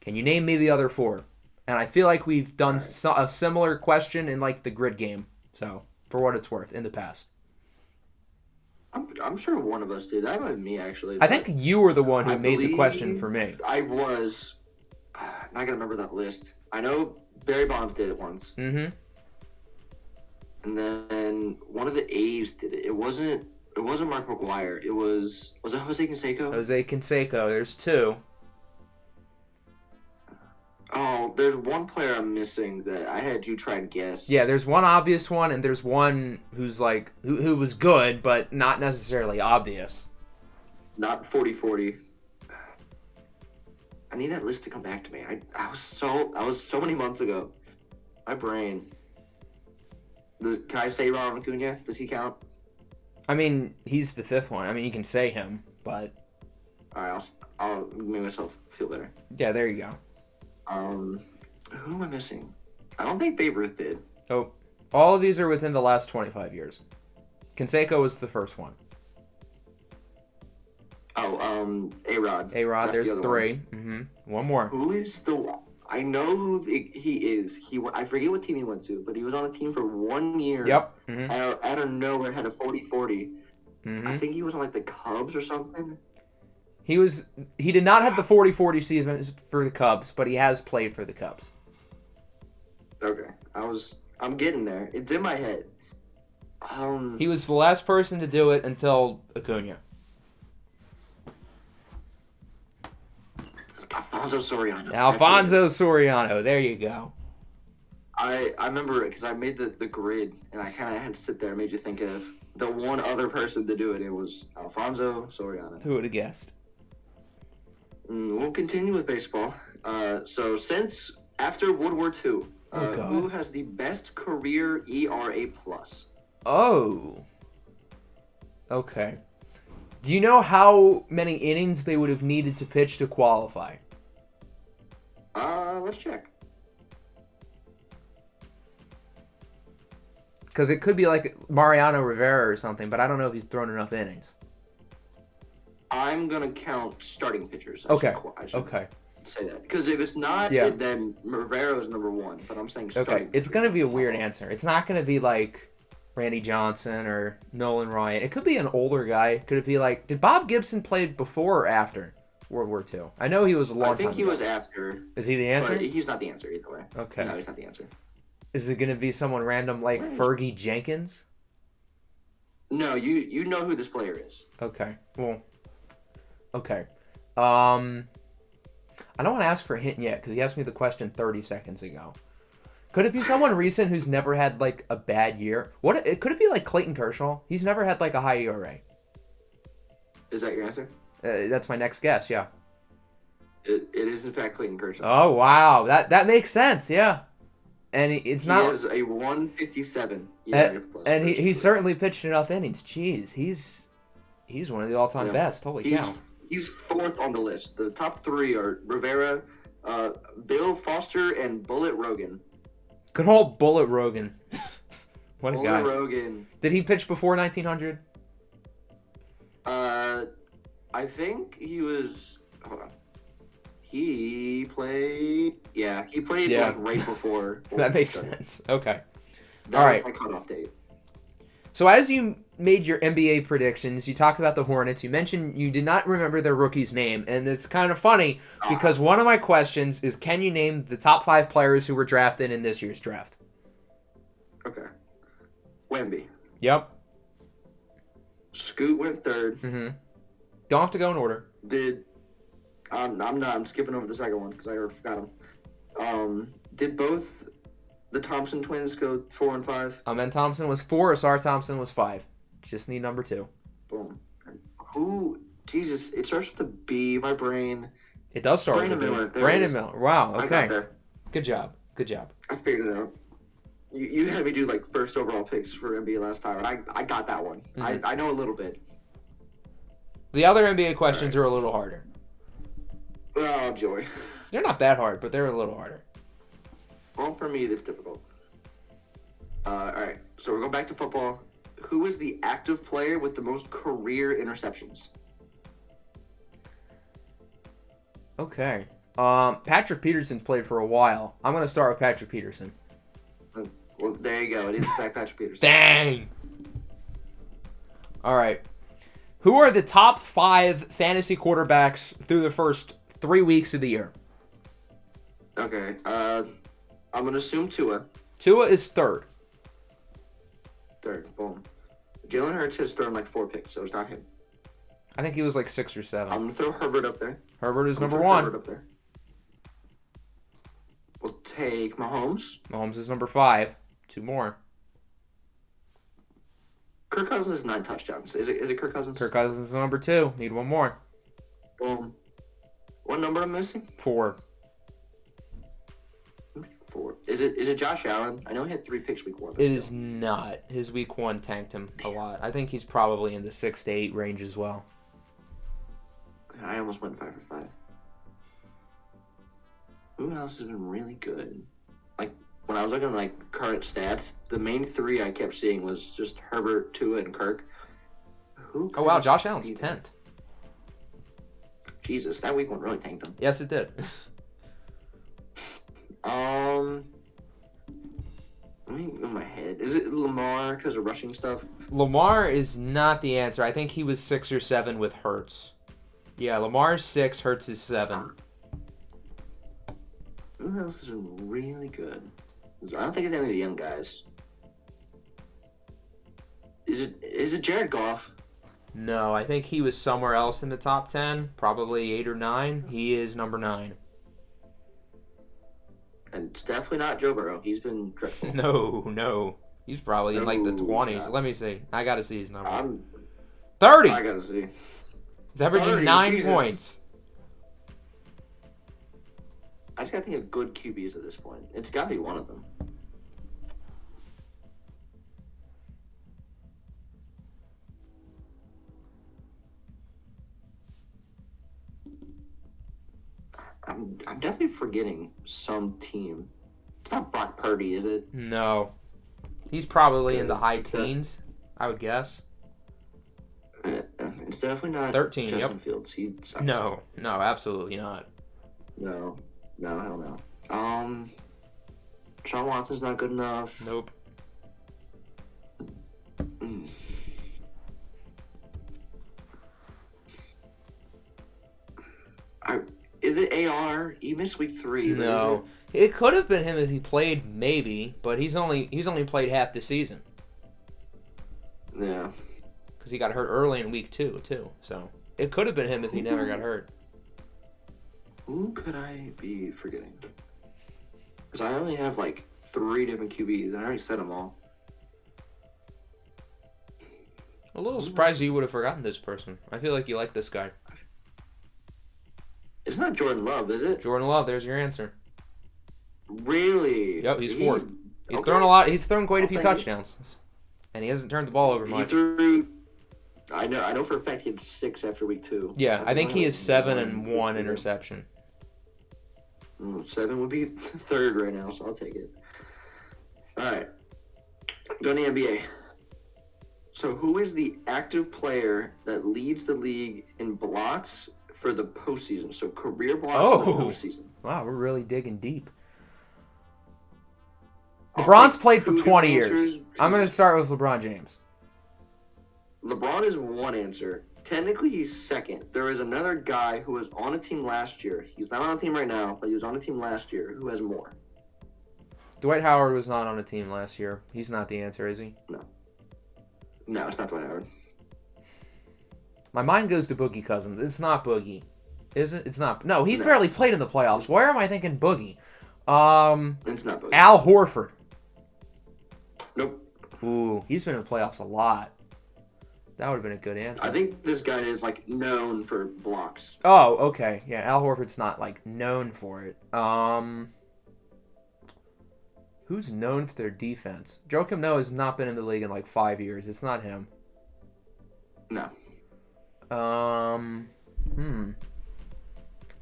Can you name me the other 4? And I feel like we've done a similar question in like the grid game. So, for what it's worth, in the past. I'm sure one of us did. That might be me, actually. I think you were the one who made the question for me. I was. Not going to remember that list. I know Barry Bonds did it once. Mm-hmm. And then one of the A's did it. It wasn't Mark McGwire. Was it Jose Canseco? Jose Canseco. There's 2. Oh, there's one player I'm missing that I had you try and guess. Yeah, there's one obvious one, and there's one who's like who was good, but not necessarily obvious. Not 40-40. I need that list to come back to me. I was so many months ago. My brain. Can I say Ronald Acuna? Does he count? I mean, he's the 5th one. I mean, you can say him, but. All right, I'll make myself feel better. Yeah, there you go. Who am I missing? I don't think Babe Ruth did. Oh, all of these are within the last 25 years. Canseco was the first one. Oh, A-Rod. A-Rod, That's there's the 3. Mm-hmm. One more. Who is the... I know who he is. I forget what team he went to, but he was on a team for 1 year. Yep. Mm-hmm. Out of nowhere, had a 40-40. Mm-hmm. I think he was on, like, the Cubs or something. He did not have the 40-40 season for the Cubs, but he has played for the Cubs. Okay. I'm getting there. It's in my head. He was the last person to do it until Acuna. Alfonso Soriano. Alfonso Soriano. There you go. I remember it because I made the grid, and I kind of had to sit there and made you think of the one other person to do it. It was Alfonso Soriano. Who would have guessed? We'll continue with baseball. So since After World War II, Oh, God. who has the best career ERA plus? Oh. Okay. Do you know how many innings they would have needed to pitch to qualify? Let's check. Because it could be like Mariano Rivera or something, but I don't know if he's thrown enough innings. I'm gonna count starting pitchers. Okay. I should Okay. say that because if it's not, Yeah. then Rivera is number one. But I'm saying starting. Okay. It's pitchers. going to be a weird answer. It's not going to be like Randy Johnson or Nolan Ryan. It could be an older guy. Could it be like, did Bob Gibson play before or after World War II? I know he was a long time I think he ago. was after. Is he the answer? But he's not the answer either way. Okay. No, he's not the answer. Is it going to be someone random like Fergie Jenkins? No, you know who this player is. Okay. Well. Okay. I don't want to ask for a hint yet because he asked me the question 30 seconds ago. Could it be someone recent who's never had like a bad year? Could it be like Clayton Kershaw? He's never had like a high ERA. Is that your answer? That's my next guess. Yeah. It is in fact Clayton Kershaw. Oh wow, that makes sense. Yeah. And it's not. He has a 157 ERA plus. And he certainly pitched enough innings. Jeez, he's one of the all-time best. Holy cow. He's fourth on the list. The top three are Rivera, Bill Foster, and Bullet Rogan. Good old Bullet Rogan. What a guy. Bullet Rogan. Did he pitch before 1900? I think he was. Hold on. He played. Yeah, he played like right before. That makes sense. Okay. That was my cutoff date. So as you made your NBA predictions, you talked about the Hornets. You mentioned you did not remember their rookie's name, and it's kind of funny because one of my questions is, can you name the top 5 players who were drafted in this year's draft? Okay. Wemby. Yep. Scoot went third. Mm-hmm. Don't have to go in order. I'm not. I'm skipping over the second one because I already forgot him. Did both the Thompson twins go 4 and 5? Amen Thompson was 4. Asar Thompson was 5. Just need number 2. Boom. Who? Jesus! It starts with a B. My brain. It does start Brandon with a B. Miller. Brandon Miller. Wow. Okay. I got there. Good job. Good job. I figured it out. You had me do like first overall picks for NBA last time, and I got that one. Mm-hmm. I know a little bit. The other NBA questions are a little harder. Oh, joy. They're not that hard, but they're a little harder. Well, for me, that's difficult. All right, so we're going back to football. Who is the active player with the most career interceptions? Okay. Patrick Peterson's played for a while. I'm going to start with Patrick Peterson. Well, there you go. It is, in fact, Patrick Peterson. Dang! All right. Who are the top 5 fantasy quarterbacks through the first 3 weeks of the year? Okay. I'm going to assume Tua. Tua is 3rd. 3rd. Boom. Jalen Hurts has thrown like 4 picks, so it's not him. I think he was like 6 or 7. I'm going to throw Herbert up there. Herbert is number 1. Herbert up there. We'll take Mahomes. Mahomes is number 5. 2 more. Kirk Cousins is 9 touchdowns. Is it Kirk Cousins? Kirk Cousins is number 2. Need 1 more. Boom. What number am I missing? 4. 4. Is it Josh Allen? I know he had 3 picks week 1. But It is not. His week 1 tanked him a lot. I think he's probably in the 6 to 8 range as well. I almost went 5 for 5. Who else has been really good? Like, when I was looking at like current stats, the main 3 I kept seeing was just Herbert, Tua, and Kirk. Who? Oh wow, Josh Allen's 10th. Jesus, that week 1 really tanked him. Yes, it did. Let me in my head. Is it Lamar because of rushing stuff? Lamar is not the answer. I think he was 6 or 7 with Hurts. Yeah, Lamar's 6, Hurts is 7. Who else is really good? I don't think it's any of the young guys. Is it Jared Goff? No, I think he was somewhere else in the top 10, probably 8 or 9. He is number 9. And it's definitely not Joe Burrow. He's been dreadful. No. He's probably in like the 20s. Let me see. I got to see his number. 30! I got to see. He's averaging 9 points. I just got to think of good QBs at this point. It's got to be one of them. I'm definitely forgetting some team. It's not Brock Purdy, is it? No. He's probably in the high teens, I would guess. It's definitely not 13, Justin yep. Fields. He sucks. No, absolutely not. No, hell no. Sean Watson's not good enough. Nope. Is it AR? He missed week 3. No. It could have been him if he played, maybe, but he's only played half the season. Yeah. Because he got hurt early in week 2, too. So it could have been him if he never got hurt. Who could I be forgetting? Because I only have like 3 different QBs, and I already said them all. A little surprised you would have forgotten this person. I feel like you like this guy. It's not Jordan Love, is it? Jordan Love, there's your answer. Really? Yep, he's fourth. He's thrown a lot. He's thrown quite a few touchdowns, and he hasn't turned the ball over much. He threw. I know for a fact he had 6 after week 2. Yeah, I think he is 7 and 1 interception. 7 would be third right now, so I'll take it. All right, going to the NBA. So, who is the active player that leads the league in blocks for the postseason? So, career blocks in the postseason. Wow, we're really digging deep. LeBron's played for 20 years. I'm going to start with LeBron James. LeBron is one answer. Technically, he's second. There is another guy who was on a team last year. He's not on a team right now, but he was on a team last year who has more. Dwight Howard was not on a team last year. He's not the answer, is he? No, it's not Dwight Howard. My mind goes to Boogie Cousins. It's not Boogie. Is it? It's not. No, he's barely played in the playoffs. Where am I thinking Boogie? It's not Boogie. Al Horford. Nope. Ooh, he's been in the playoffs a lot. That would have been a good answer. I think this guy is, like, known for blocks. Oh, okay. Yeah, Al Horford's not, like, known for it. Who's known for their defense? Joakim Noah has not been in the league in, like, 5 years. It's not him. No.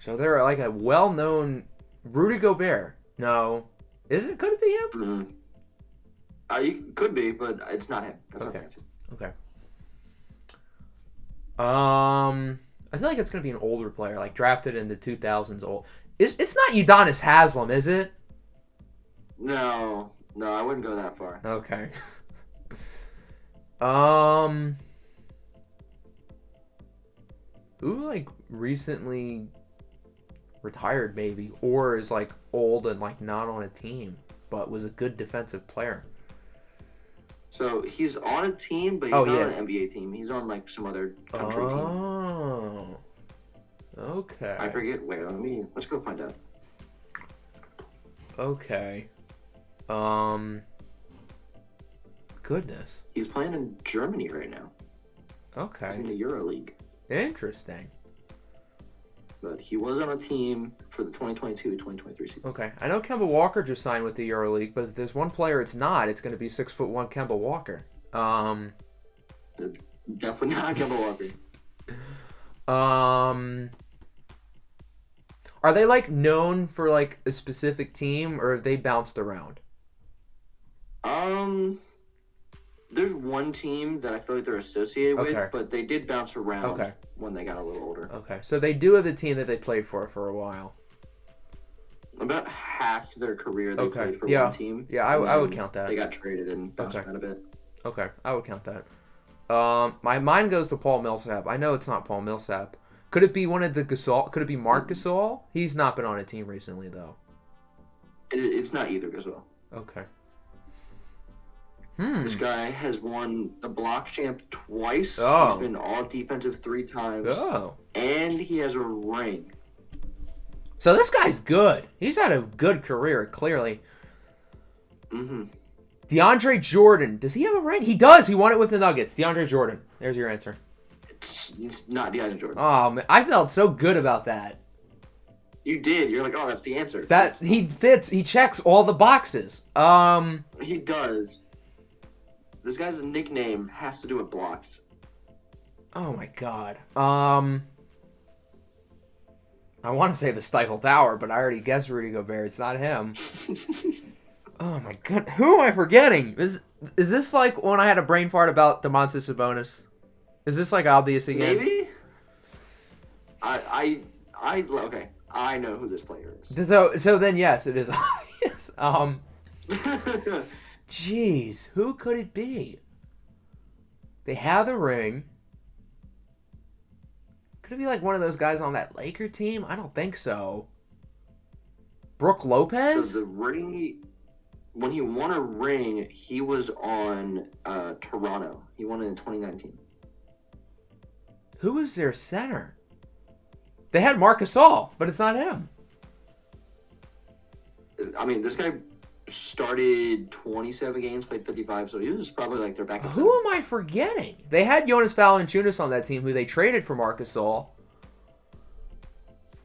So they're, like, a well-known... Rudy Gobert. No. Is it? Could it be him? It could be, but it's not him. That's okay. Not the answer. Okay. I feel like it's gonna be an older player, like drafted in the 2000s. It's not Udonis Haslem, is it? No, I wouldn't go that far. Okay. Who like recently retired maybe, or is like old and like not on a team, but was a good defensive player. So he's on a team, but he's not on an NBA team. He's on like some other country team. Oh, okay. I forget where. Let's go find out. Okay. Goodness. He's playing in Germany right now. Okay. He's in the EuroLeague. Interesting. But he was on a team for the 2022-2023 season. Okay. I know Kemba Walker just signed with the EuroLeague, but if there's one player it's not, it's going to be 6'1" Kemba Walker. Definitely not Kemba Walker. Are they like known for like a specific team, or have they bounced around? There's one team that I feel like they're associated with, but they did bounce around when they got a little older. Okay, so they do have the team that they played for a while. About half their career they played for one team. Yeah, I would count that. They got traded and bounced around a bit. Okay, I would count that. My mind goes to Paul Millsap. I know it's not Paul Millsap. Could it be one of the Gasol? Could it be Marc Gasol? He's not been on a team recently, though. It's not either Gasol. Okay. This guy has won the block champ twice. Oh. He's been all defensive 3 times. Oh. And he has a ring. So this guy's good. He's had a good career, clearly. DeAndre Jordan. Does he have a ring? He does. He won it with the Nuggets. DeAndre Jordan. There's your answer. It's not DeAndre Jordan. Oh, man. I felt so good about that. You did. You're like, oh, that's the answer. That he fits. He checks all the boxes. He does. This guy's nickname has to do with blocks. Oh my god. I want to say the Stifle Tower, but I already guessed Rudy Gobert. It's not him. Oh my god. Who am I forgetting? Is this like when I had a brain fart about Domantas Sabonis? Is this like obvious again? Maybe. Okay. I know who this player is. So then yes, it is obvious. Jeez, who could it be? They have the ring. Could it be like one of those guys on that Laker team? I don't think so. Brooke Lopez? So the ring, when he won a ring, he was on Toronto. He won it in 2019. Who was their center? They had Marc Gasol, but it's not him. I mean, this guy started 27 games, played 55, so he was probably like their backup center. Who am I forgetting? They had Jonas Valanciunas on that team, who they traded for Marc Gasol.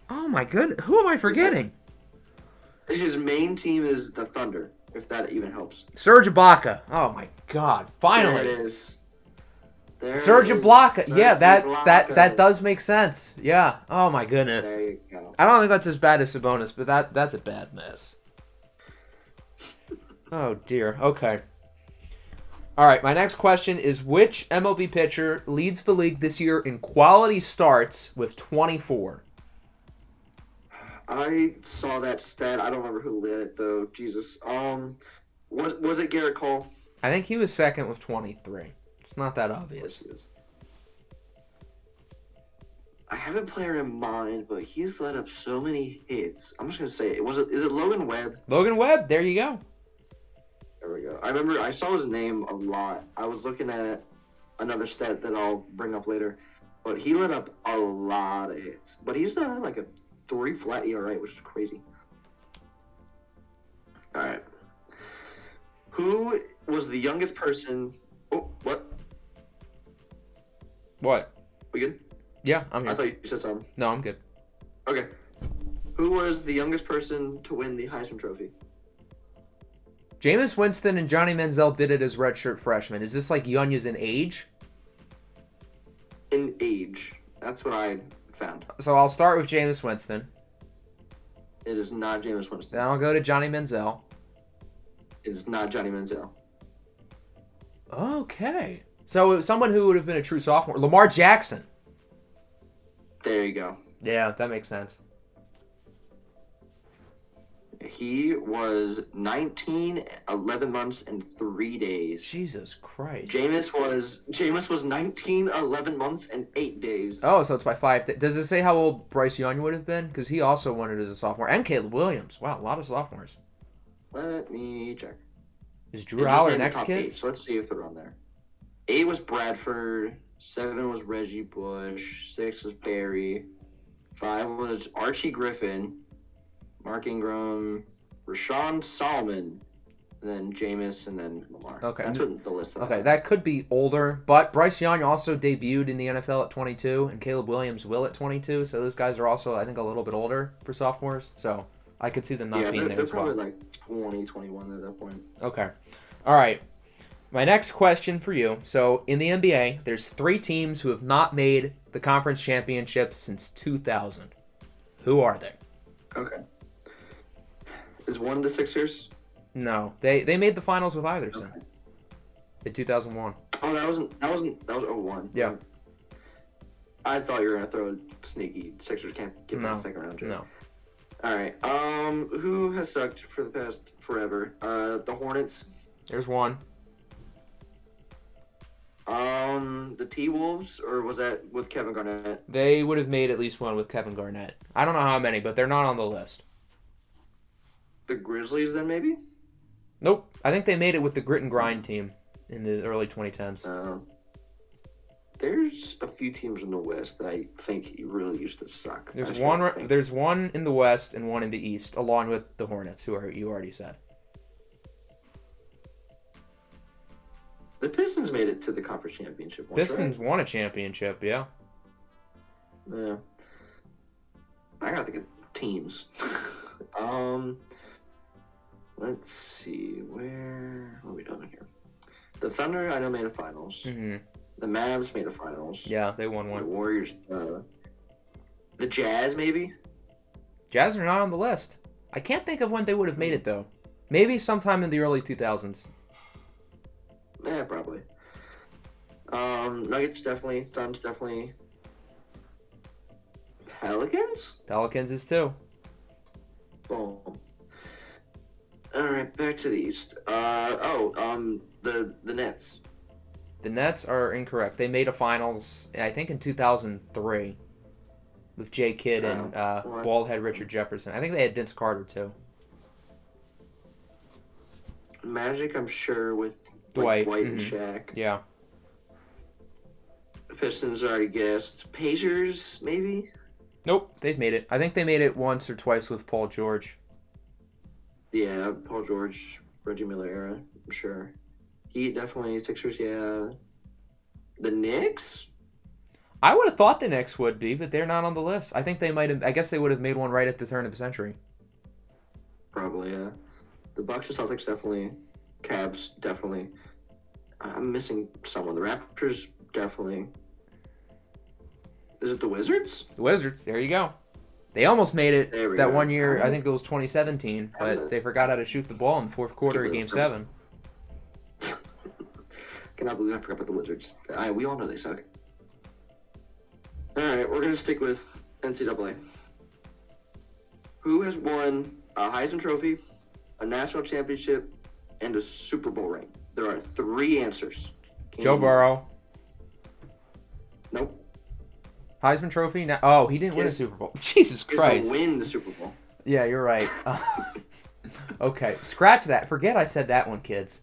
Oh my goodness, who am I forgetting? His main team is the Thunder, if that even helps. Serge Ibaka. Oh my God! Finally, there it is. Serge Ibaka. Yeah, that does make sense. Yeah. Oh my goodness. There you go. I don't think that's as bad as Sabonis, but that's a bad miss. Oh dear. Okay. All right. My next question is: which MLB pitcher leads the league this year in quality starts with 24? I saw that stat. I don't remember who led it though. Jesus. Was it Garrett Cole? I think he was second with 23. It's not that obvious. I have a player in mind, but he's let up so many hits. I'm just gonna say it. Is it Logan Webb? Logan Webb. There you go. There we go. I remember I saw his name a lot. I was looking at another stat that I'll bring up later, but he let up a lot of hits. But he's had like a 3 flat ERA, which is crazy. All right. Who was the youngest person? Oh, what? What? We good? Yeah, I'm here. I thought you said something. No, I'm good. Okay. Who was the youngest person to win the Heisman Trophy? Jameis Winston and Johnny Manziel did it as redshirt freshmen. Is this like young in age? In age. That's what I found. So I'll start with Jameis Winston. It is not Jameis Winston. Then I'll go to Johnny Manziel. It is not Johnny Manziel. Okay. So someone who would have been a true sophomore. Lamar Jackson. There you go. Yeah, that makes sense. He was 19, 11 months, and 3 days. Jesus Christ. Jameis was 19, 11 months, and 8 days. Oh, so it's by 5 days. Does it say how old Bryce Young would have been? Because he also won it as a sophomore. And Caleb Williams. Wow, a lot of sophomores. Let me check. Is Drew Aller next kid? So let's see if they're on there. 8 was Bradford. 7 was Reggie Bush. 6 was Barry. 5 was Archie Griffin. Mark Ingram, Rashawn Solomon, and then Jameis, and then Lamar. Okay. That's what the list is. Okay, that could be older, but Bryce Young also debuted in the NFL at 22, and Caleb Williams will at 22, so those guys are also, I think, a little bit older for sophomores, so I could see them not being there they're as well. probably like 20, 21 at that point. Okay. All right. My next question for you. So, in the NBA, there's 3 teams who have not made the conference championship since 2000. Who are they? Okay. Is one of the Sixers? No, they made the finals with Iverson in 2001. Oh, that was 01. Yeah. I thought you were gonna throw a sneaky Sixers can't get to the second round. Joke. No. All right. Who has sucked for the past forever? The Hornets. There's one. The T-Wolves, or was that with Kevin Garnett? They would have made at least one with Kevin Garnett. I don't know how many, but they're not on the list. The Grizzlies, then, maybe? Nope. I think they made it with the Grit and Grind team in the early 2010s. There's a few teams in the West that I think really used to suck. There's one in the West and one in the East, along with the Hornets, who you already said. The Pistons made it to the conference championship once, Pistons won a championship, yeah. Yeah. I gotta think of teams. Let's see. Where are we doing here? The Thunder, I know, made a finals. Mm-hmm. The Mavs made a finals. Yeah, they won The one. Warriors, the Jazz, maybe? Jazz are not on the list. I can't think of when they would have made it, though. Maybe sometime in the early 2000s. Yeah, probably. Nuggets, definitely. Suns, definitely. Pelicans? Pelicans is too. Boom. All right, back to the East. The Nets. The Nets are incorrect. They made a finals, I think, in 2003 with Jay Kidd and baldhead Richard Jefferson. I think they had Vince Carter, too. Magic, I'm sure, with Dwight and Shaq. Yeah. Pistons already guessed. Pacers, maybe? Nope, they've made it. I think they made it once or twice with Paul George. Yeah, Paul George, Reggie Miller era, I'm sure. Heat, definitely. Sixers, yeah. The Knicks? I would have thought the Knicks would be, but they're not on the list. I think they might have. I guess they would have made one right at the turn of the century. Probably, yeah. The Bucks and Celtics, definitely. Cavs, definitely. I'm missing someone. The Raptors, definitely. Is it the Wizards? The Wizards, there you go. They almost made it that go. one year. I think it was 2017, but they forgot how to shoot the ball in the fourth quarter of Game 7. Cannot believe I forgot about the Wizards. We all know they suck. All right, we're going to stick with NCAA. Who has won a Heisman Trophy, a national championship, and a Super Bowl ring? There are 3 answers. Joe Burrow. Nope. Heisman Trophy? Oh, he didn't win a Super Bowl. Jesus Christ. He win the Super Bowl. Yeah, you're right. Okay, scratch that. Forget I said that one, kids.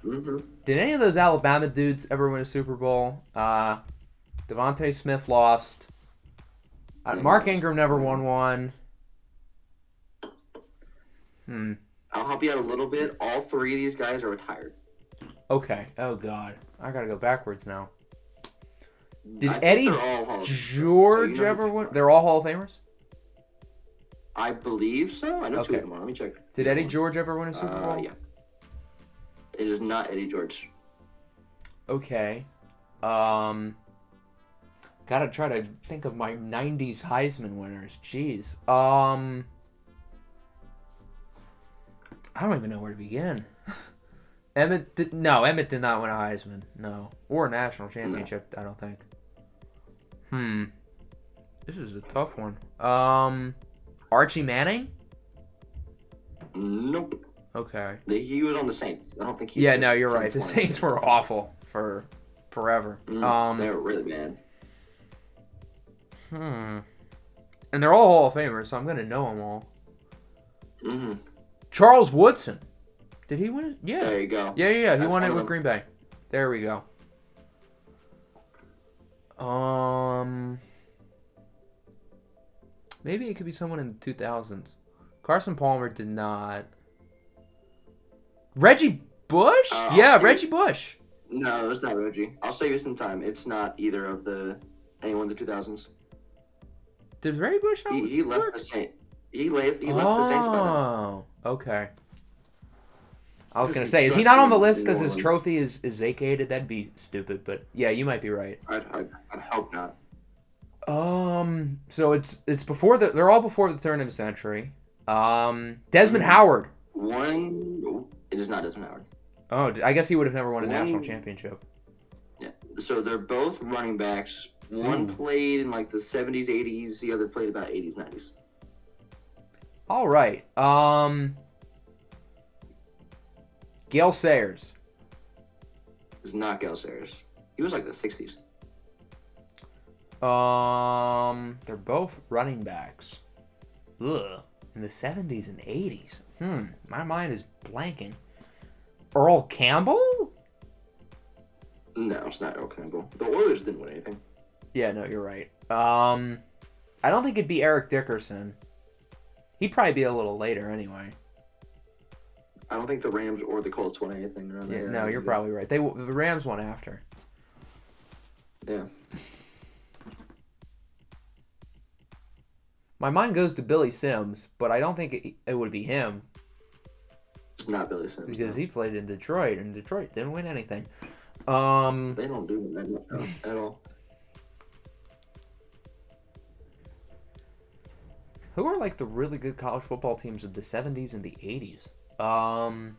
Mm-hmm. Did any of those Alabama dudes ever win a Super Bowl? Devontae Smith lost. Mark Ingram never won one. I'll help you out a little bit. All 3 of these guys are retired. Okay. Oh, God. I got to go backwards now. Did Eddie George ever win? They're all Hall of Famers? I believe so. I know 2 of them are. Let me check. Did Eddie George ever win a Super Bowl? Yeah. It is not Eddie George. Okay. Gotta try to think of my 90s Heisman winners. Jeez. I don't even know where to begin. Emmett did not win a Heisman. No. Or a national championship, no. I don't think. This is a tough one. Archie Manning? Nope. Okay. He was on the Saints. I don't think he. Yeah, no, you're right. The Saints were awful for forever. They were really bad. And they're all Hall of Famers, so I'm gonna know them all. Charles Woodson. Did he win it? Yeah. There you go. Yeah. He won it with Green Bay. There we go. Maybe it could be someone in the 2000s. Carson Palmer did not. Reggie Bush? Reggie Bush. No, it's not Reggie. I'll save you some time. It's not either of anyone in the 2000s. Did Reggie Bush? He left the Saints. He left the Saints by then. Oh, okay. I was gonna say, is he not on the list because his trophy is vacated? That'd be stupid, but yeah, you might be right. I'd hope not. So it's before they're all before the turn of the century. Desmond Howard. It is not Desmond Howard. Oh, I guess he would have never won a national championship. Yeah. So they're both running backs. One played in like the 70s, 80s. The other played about 80s, 90s. All right. Gale Sayers. It's not Gale Sayers. He was like the 60s. They're both running backs. Ugh. In the 70s and 80s. My mind is blanking. Earl Campbell? No, it's not Earl Campbell. The Oilers didn't win anything. Yeah, no, you're right. I don't think it'd be Eric Dickerson. He'd probably be a little later anyway. I don't think the Rams or the Colts won anything around there. No, you're probably right. The Rams won after. Yeah. My mind goes to Billy Sims, but I don't think it would be him It's not Billy Sims, because no. he played in Detroit, and Detroit didn't win anything. They don't do that much at all. Who are like the really good college football teams of the 70s and the 80s? Um,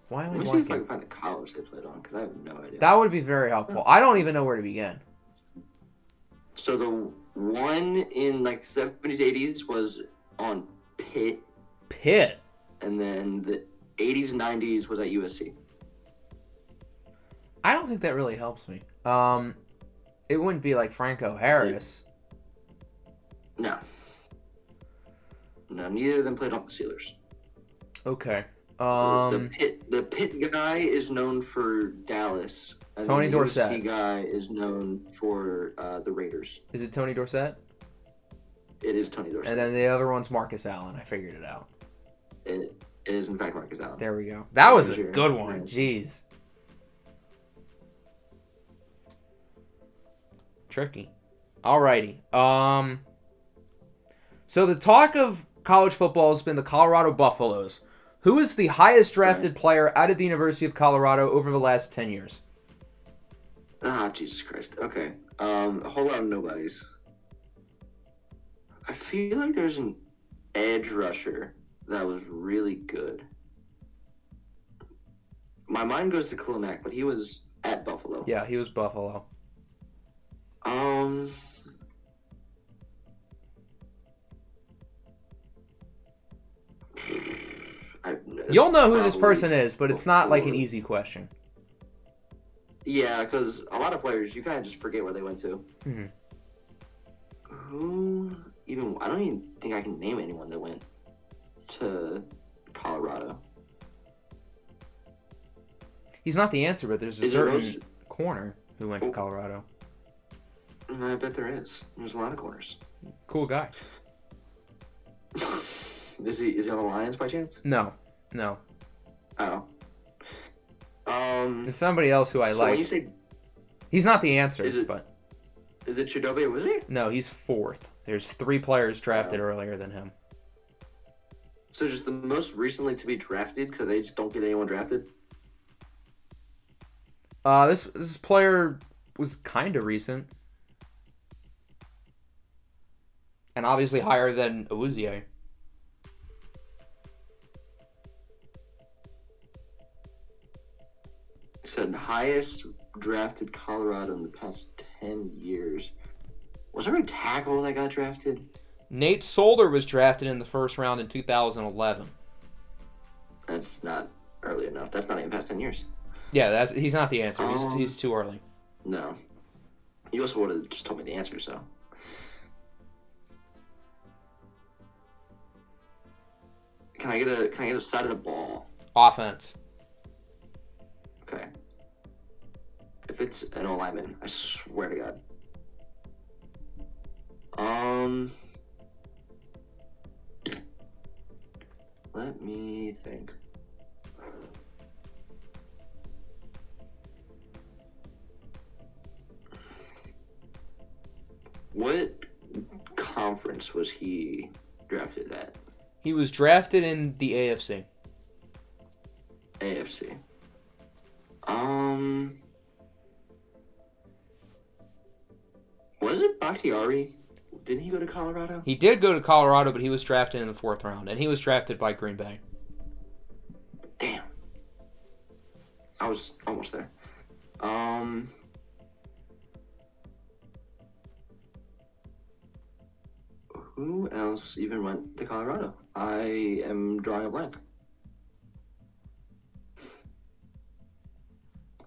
why am Let I me see if I blanking? can find the college they played on, because I have no idea. That would be very helpful. I don't even know where to begin. So the one in like 70s, 80s was on Pitt, Pitt. and then the 80s, 90s was at USC. I don't think that really helps me. It wouldn't be like Franco Harris. No. No, neither of them played on the Steelers. Okay. The Pitt guy is known for Dallas, and Tony then the Dorsett. USC guy is known for the Raiders. Is it Tony Dorsett? It is Tony Dorsett. And then the other one's Marcus Allen. I figured it out. It is in fact Marcus Allen. There we go. That was a good one. Right. Jeez. Tricky. Alrighty. So the talk of college football has been the Colorado Buffaloes. Who is the highest drafted player out of the University of Colorado over the last 10 years? Ah, Jesus Christ. Okay. A whole lot of nobodies. I feel like there's an edge rusher that was really good. My mind goes to Klimack, but he was at Buffalo. Yeah, he was Buffalo. You'll know who this person is, but it's not like an easy question. Yeah, because a lot of players, you kind of just forget where they went to. Mm-hmm. Who even? I don't even think I can name anyone that went to Colorado. He's not the answer, but there's a certain corner who went to Colorado. I bet there is. There's a lot of corners. Cool guy. Is he on the Lions by chance? No. Oh. It's somebody else who I so like. When you say, he's not the answer, is it Chidobe Awuzie? No, he's fourth. There's 3 players drafted earlier than him. So just the most recently to be drafted because they just don't get anyone drafted? This player was kind of recent. And obviously higher than Awuzie. He said highest drafted Colorado in the past 10 years. Was there a tackle that got drafted? Nate Solder was drafted in the first round in 2011. That's not early enough. That's not even past 10 years. Yeah, he's not the answer. He's too early. No. You also would have just told me the answer, so. Can I get a side of the ball? Offense. Okay. If it's an O-lineman, I swear to God. Let me think. What conference was he drafted at? He was drafted in the AFC. AFC. Was it Bakhtiari? Didn't he go to Colorado? He did go to Colorado, but he was drafted in the 4th round, and he was drafted by Green Bay. Damn. I was almost there. Who else even went to Colorado? I am drawing a blank.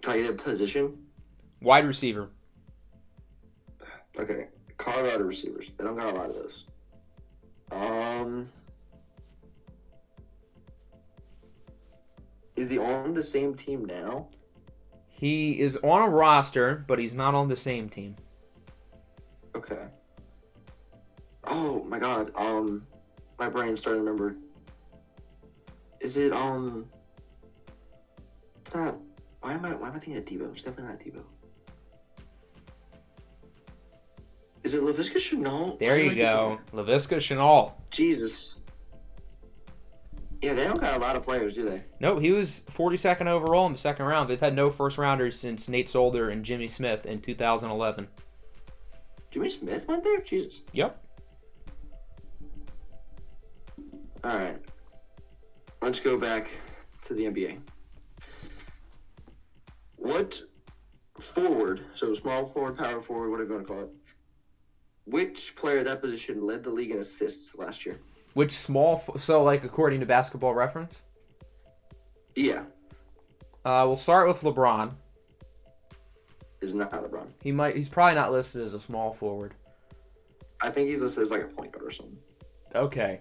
Can I get a position? Wide receiver. Okay. Colorado receivers. They don't got a lot of those. Is he on the same team now? He is on a roster, but he's not on the same team. Okay. Oh my God. My brain's starting to remember. Is it It's not. Why am I thinking of Debo? It's definitely not Debo. Is it Laviska Shenault? There you go. Laviska Shenault. Jesus. Yeah, they don't got a lot of players, do they? No, he was 42nd overall in the second round. They've had no first-rounders since Nate Solder and Jimmy Smith in 2011. Jimmy Smith went there? Jesus. Yep. All right. Let's go back to the NBA. What forward, so small forward, power forward, whatever you want to call it, which player at that position led the league in assists last year? Which so like according to Basketball Reference? Yeah. We'll start with LeBron. Is not LeBron. He's probably not listed as a small forward. I think he's listed as like a point guard or something. Okay.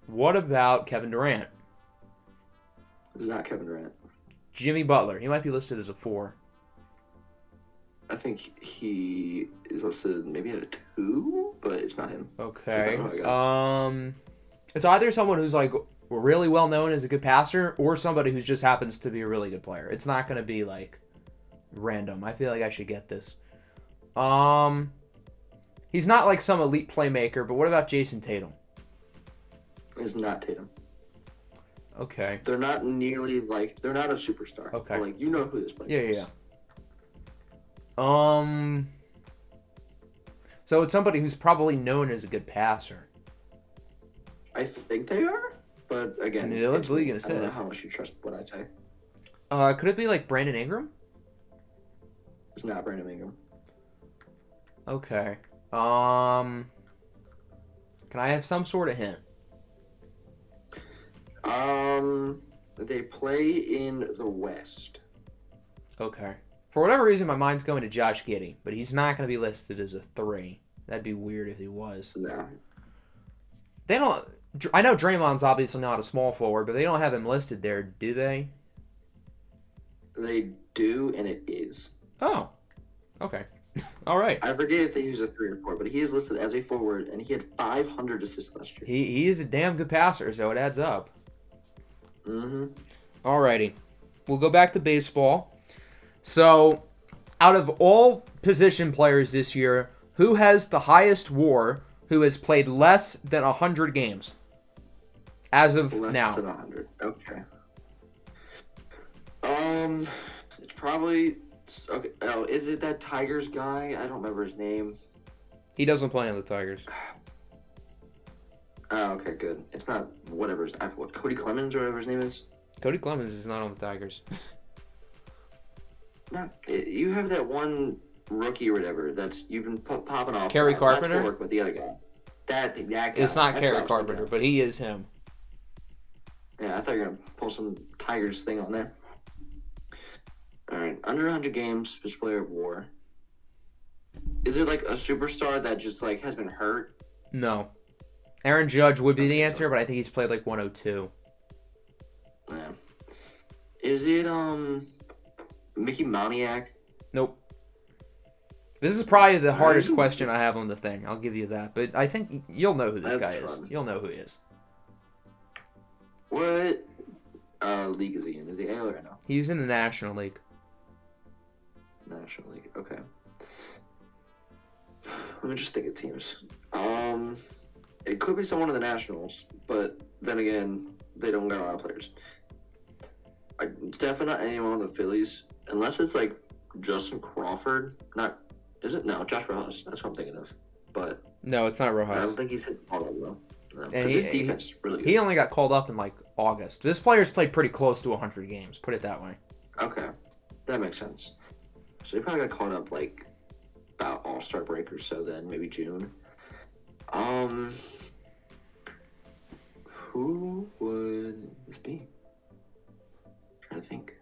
What about Kevin Durant? This is not Kevin Durant. Jimmy Butler. He might be listed as a 4. I think he is listed maybe at a 2, but it's not him. Okay. It's either someone who's like really well known as a good passer or somebody who just happens to be a really good player. It's not going to be like random. I feel like I should get this. He's not like some elite playmaker, but what about Jason Tatum? It's not Tatum. Okay. They're not nearly like, they're not a superstar. Okay. But like, you know who this player is. Yeah. So it's somebody who's probably known as a good passer. I think they are, but again, I don't know how much you trust what I say. Could it be like Brandon Ingram? It's not Brandon Ingram. Okay. Can I have some sort of hint? They play in the West. Okay. For whatever reason, my mind's going to Josh Giddey, but he's not going to be listed as a 3. That'd be weird if he was. No. They don't. I know Draymond's obviously not a small forward, but they don't have him listed there, do they? They do, and it is. Oh. Okay. All right. I forget if they use a 3 or 4, but he is listed as a forward, and he had 500 assists last year. He is a damn good passer, so it adds up. Mm-hmm. Alrighty. We'll go back to baseball. So, out of all position players this year, who has the highest WAR who has played less than 100 games? As of now. Less than 100. Okay. It's probably... Okay. Oh, is it that Tigers guy? I don't remember his name. He doesn't play on the Tigers. Oh, okay, good. It's not whatever. I forgot. Cody Clemens or whatever his name is. Cody Clemens is not on the Tigers. You have that one rookie or whatever that's you've been popping off. Kerry Carpenter? Not Torque, but the other guy. That guy. It's not Kerry Carpenter, but he is him. Yeah, I thought you were going to pull some Tigers thing on there. All right, under 100 games, best player of WAR. Is it like a superstar that just like has been hurt? No. Aaron Judge would be the answer, but I think he's played like 102. Yeah. Is it Mickey Moniak? Nope. This is probably the hardest question I have on the thing. I'll give you that, but I think you'll know who this guy is. You'll know who he is. What league is he in? Is he AL or no? He's in the National League. National League. Okay. Let me just think of teams. It could be someone in the Nationals, but then again, they don't got a lot of players. It's definitely not anyone on the Phillies, unless it's like Justin Crawford. Is it? No, Josh Rojas. That's what I'm thinking of. But no, it's not Rojas. I don't think he's hit all of them. Because his defense is really good. He only got called up in like August. This player's played pretty close to 100 games. Put it that way. Okay, that makes sense. So he probably got called up like about All-Star break or so. Then maybe June. Who would this be? I'm trying to think.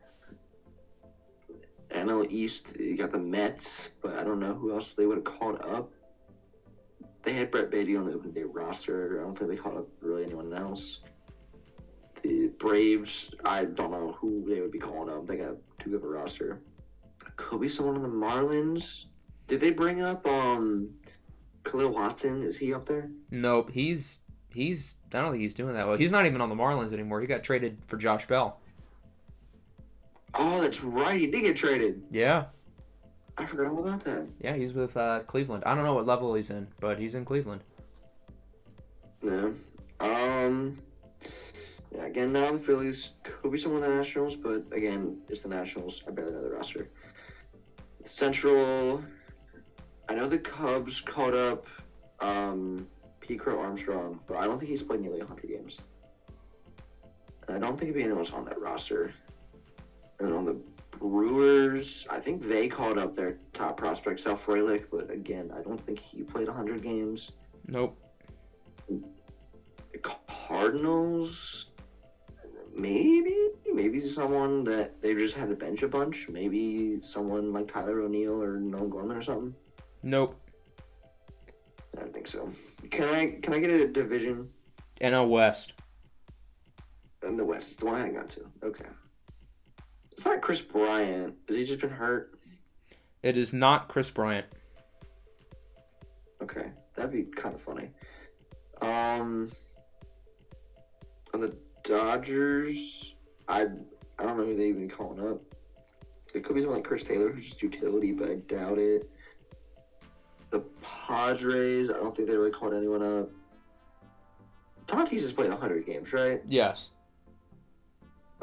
NL East, you got the Mets, but I don't know who else they would have called up. They had Brett Beatty on the open day roster. I don't think they called up really anyone else. The Braves, I don't know who they would be calling up. They got too good of a roster. Could be someone on the Marlins. Did they bring up Khalil Watson? Is he up there? Nope. He's I don't think he's doing that well. He's not even on the Marlins anymore. He got traded for Josh Bell. Oh, that's right. He did get traded. Yeah. I forgot all about that. Yeah, he's with Cleveland. I don't know what level he's in, but he's in Cleveland. Yeah. Um. Yeah. Again, now the Phillies could be someone in the Nationals, but again, it's the Nationals. I barely know the roster. Central. I know the Cubs called up P. Crow Armstrong, but I don't think he's played nearly 100 games. And I don't think anyone was on that roster. And on the Brewers, I think they called up their top prospect, Sal Frelick, but again, I don't think he played 100 games. Nope. The Cardinals, maybe someone that they just had to bench a bunch. Maybe someone like Tyler O'Neill or Nolan Gorman or something. Nope. I don't think so. Can I get a division? NL West. In the West, it's the one I hang on to. Okay. It's not Chris Bryant. Has he just been hurt? It is not Chris Bryant. Okay, that'd be kind of funny. On the Dodgers, I don't know who they even calling up. It could be someone like Chris Taylor, who's just utility, but I doubt it. The Padres, I don't think they really called anyone up. Tatis has played 100 games, right? Yes.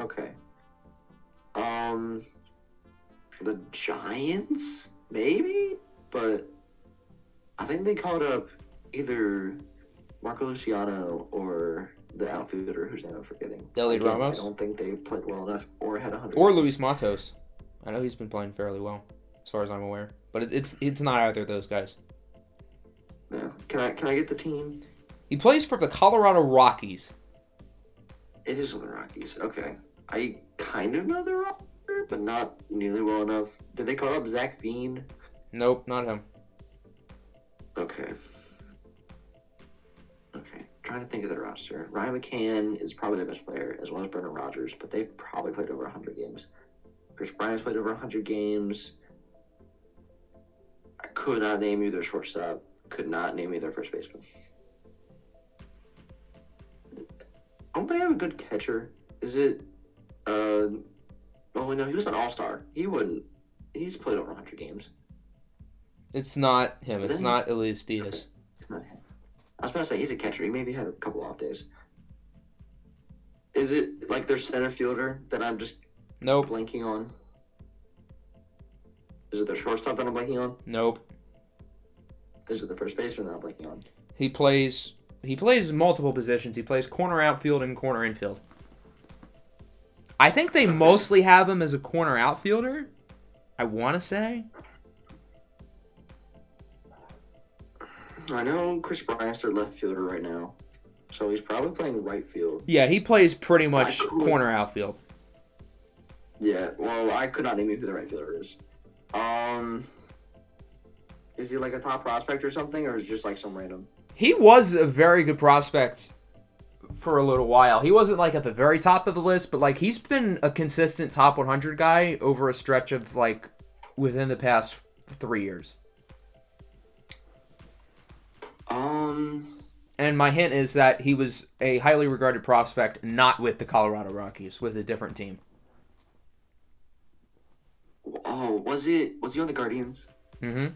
Okay. The Giants, maybe, but I think they called up either Marco Luciano or the outfielder whose name I'm forgetting. Deli Again, Ramos? I don't think they played well enough or had 100. Or games. Luis Matos. I know he's been playing fairly well, as far as I'm aware. But it's not either of those guys. Yeah. Can I get the team? He plays for the Colorado Rockies. It is the Rockies. Okay. I kind of know the roster, but not nearly well enough. Did they call up Zach Veen? Nope, not him. Okay. Trying to think of the roster. Ryan McCann is probably the best player, as well as Brendan Rodgers, but they've probably played over 100 games. Chris Bryant's played over 100 games. I could not name you their shortstop. Could not name you their first baseman. Don't they have a good catcher? Is it, oh no, he was an all-star. He's played over 100 games. It's not him. It's Then- not Elias Diaz. It's not him. I was about to say, he's a catcher. He maybe had a couple off days. Is it like their center fielder that I'm just Nope. blanking on? Is it their shortstop that I'm blanking on? Nope. Is it the first baseman that I'm blanking on? He plays multiple positions. He plays corner outfield and corner infield. I think they mostly have him as a corner outfielder, I want to say. I know Chris Bryant's their left fielder right now, so he's probably playing right field. Yeah, he plays pretty much corner outfield. Yeah, well, I could not name you who the right fielder is. Is he like a top prospect or something, or is it just like some random? He was a very good prospect for a little while. He wasn't like at the very top of the list, but like he's been a consistent top 100 guy over a stretch of like within the past 3 years. And my hint is that he was a highly regarded prospect, not with the Colorado Rockies, with a different team. Oh, was he on the Guardians? Mm-hmm.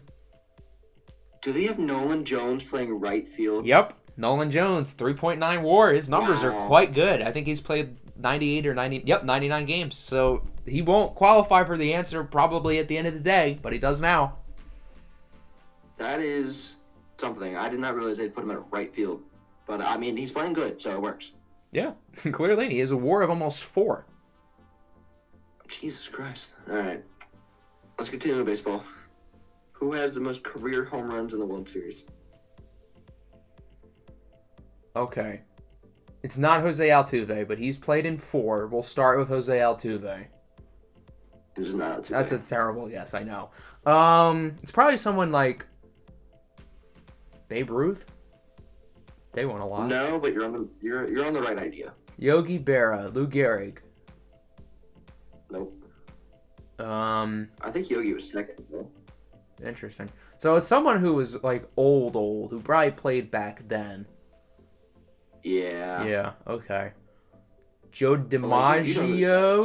Do they have Nolan Jones playing right field? Yep. Nolan Jones, 3.9 WAR. His numbers are quite good. I think he's played 98 or 90. Yep, 99 games. So he won't qualify for the answer probably at the end of the day, but he does now. That is something. I did not realize they'd put him at right field. But, I mean, he's playing good, so it works. Yeah, clearly. He has a WAR of almost 4. Jesus Christ. All right. Let's continue with baseball. Who has the most career home runs in the World Series? Okay. It's not Jose Altuve, but he's played in 4. We'll start with Jose Altuve. It's not Altuve. That's a terrible guess, I know. It's probably someone like Babe Ruth. They won a lot. No, but you're on the right idea. Yogi Berra, Lou Gehrig. Nope. I think Yogi was second though. Interesting. So it's someone who was like old, who probably played back then. Yeah. Yeah. Okay. Joe Well, you know DiMaggio.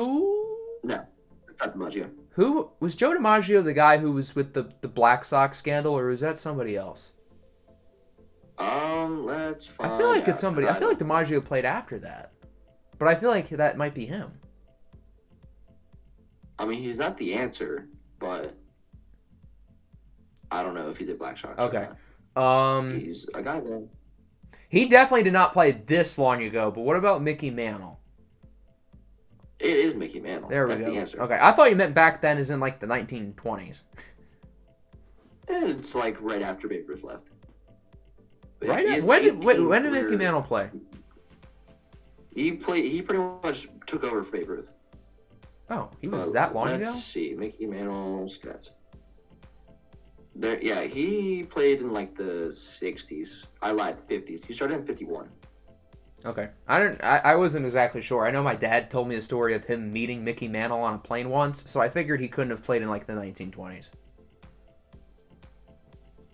No, it's not DiMaggio. Who was Joe DiMaggio, the guy who was with the Black Sox scandal, or is that somebody else? Let's find I feel like out, it's 'cause somebody. I feel like don't know. DiMaggio played after that, but I feel like that might be him. I mean, he's not the answer, but I don't know if he did Black Sox or Okay. not. He's a guy though. He definitely did not play this long ago. But what about Mickey Mantle? It is Mickey Mantle. There we That's go. the answer. Okay, I thought you meant back then, as in like the 1920s. It's like right after Babe Ruth left. But Right? he has When 18 did Mickey career- Mantle play? He pretty much took over for Babe Ruth. Oh, he was that long Let's ago? see. Mickey Mantle stats. There, yeah, he played in like the 60s. I lied, 50s. He started in 51. Okay. I wasn't exactly sure. I know my dad told me the story of him meeting Mickey Mantle on a plane once, so I figured he couldn't have played in like the 1920s.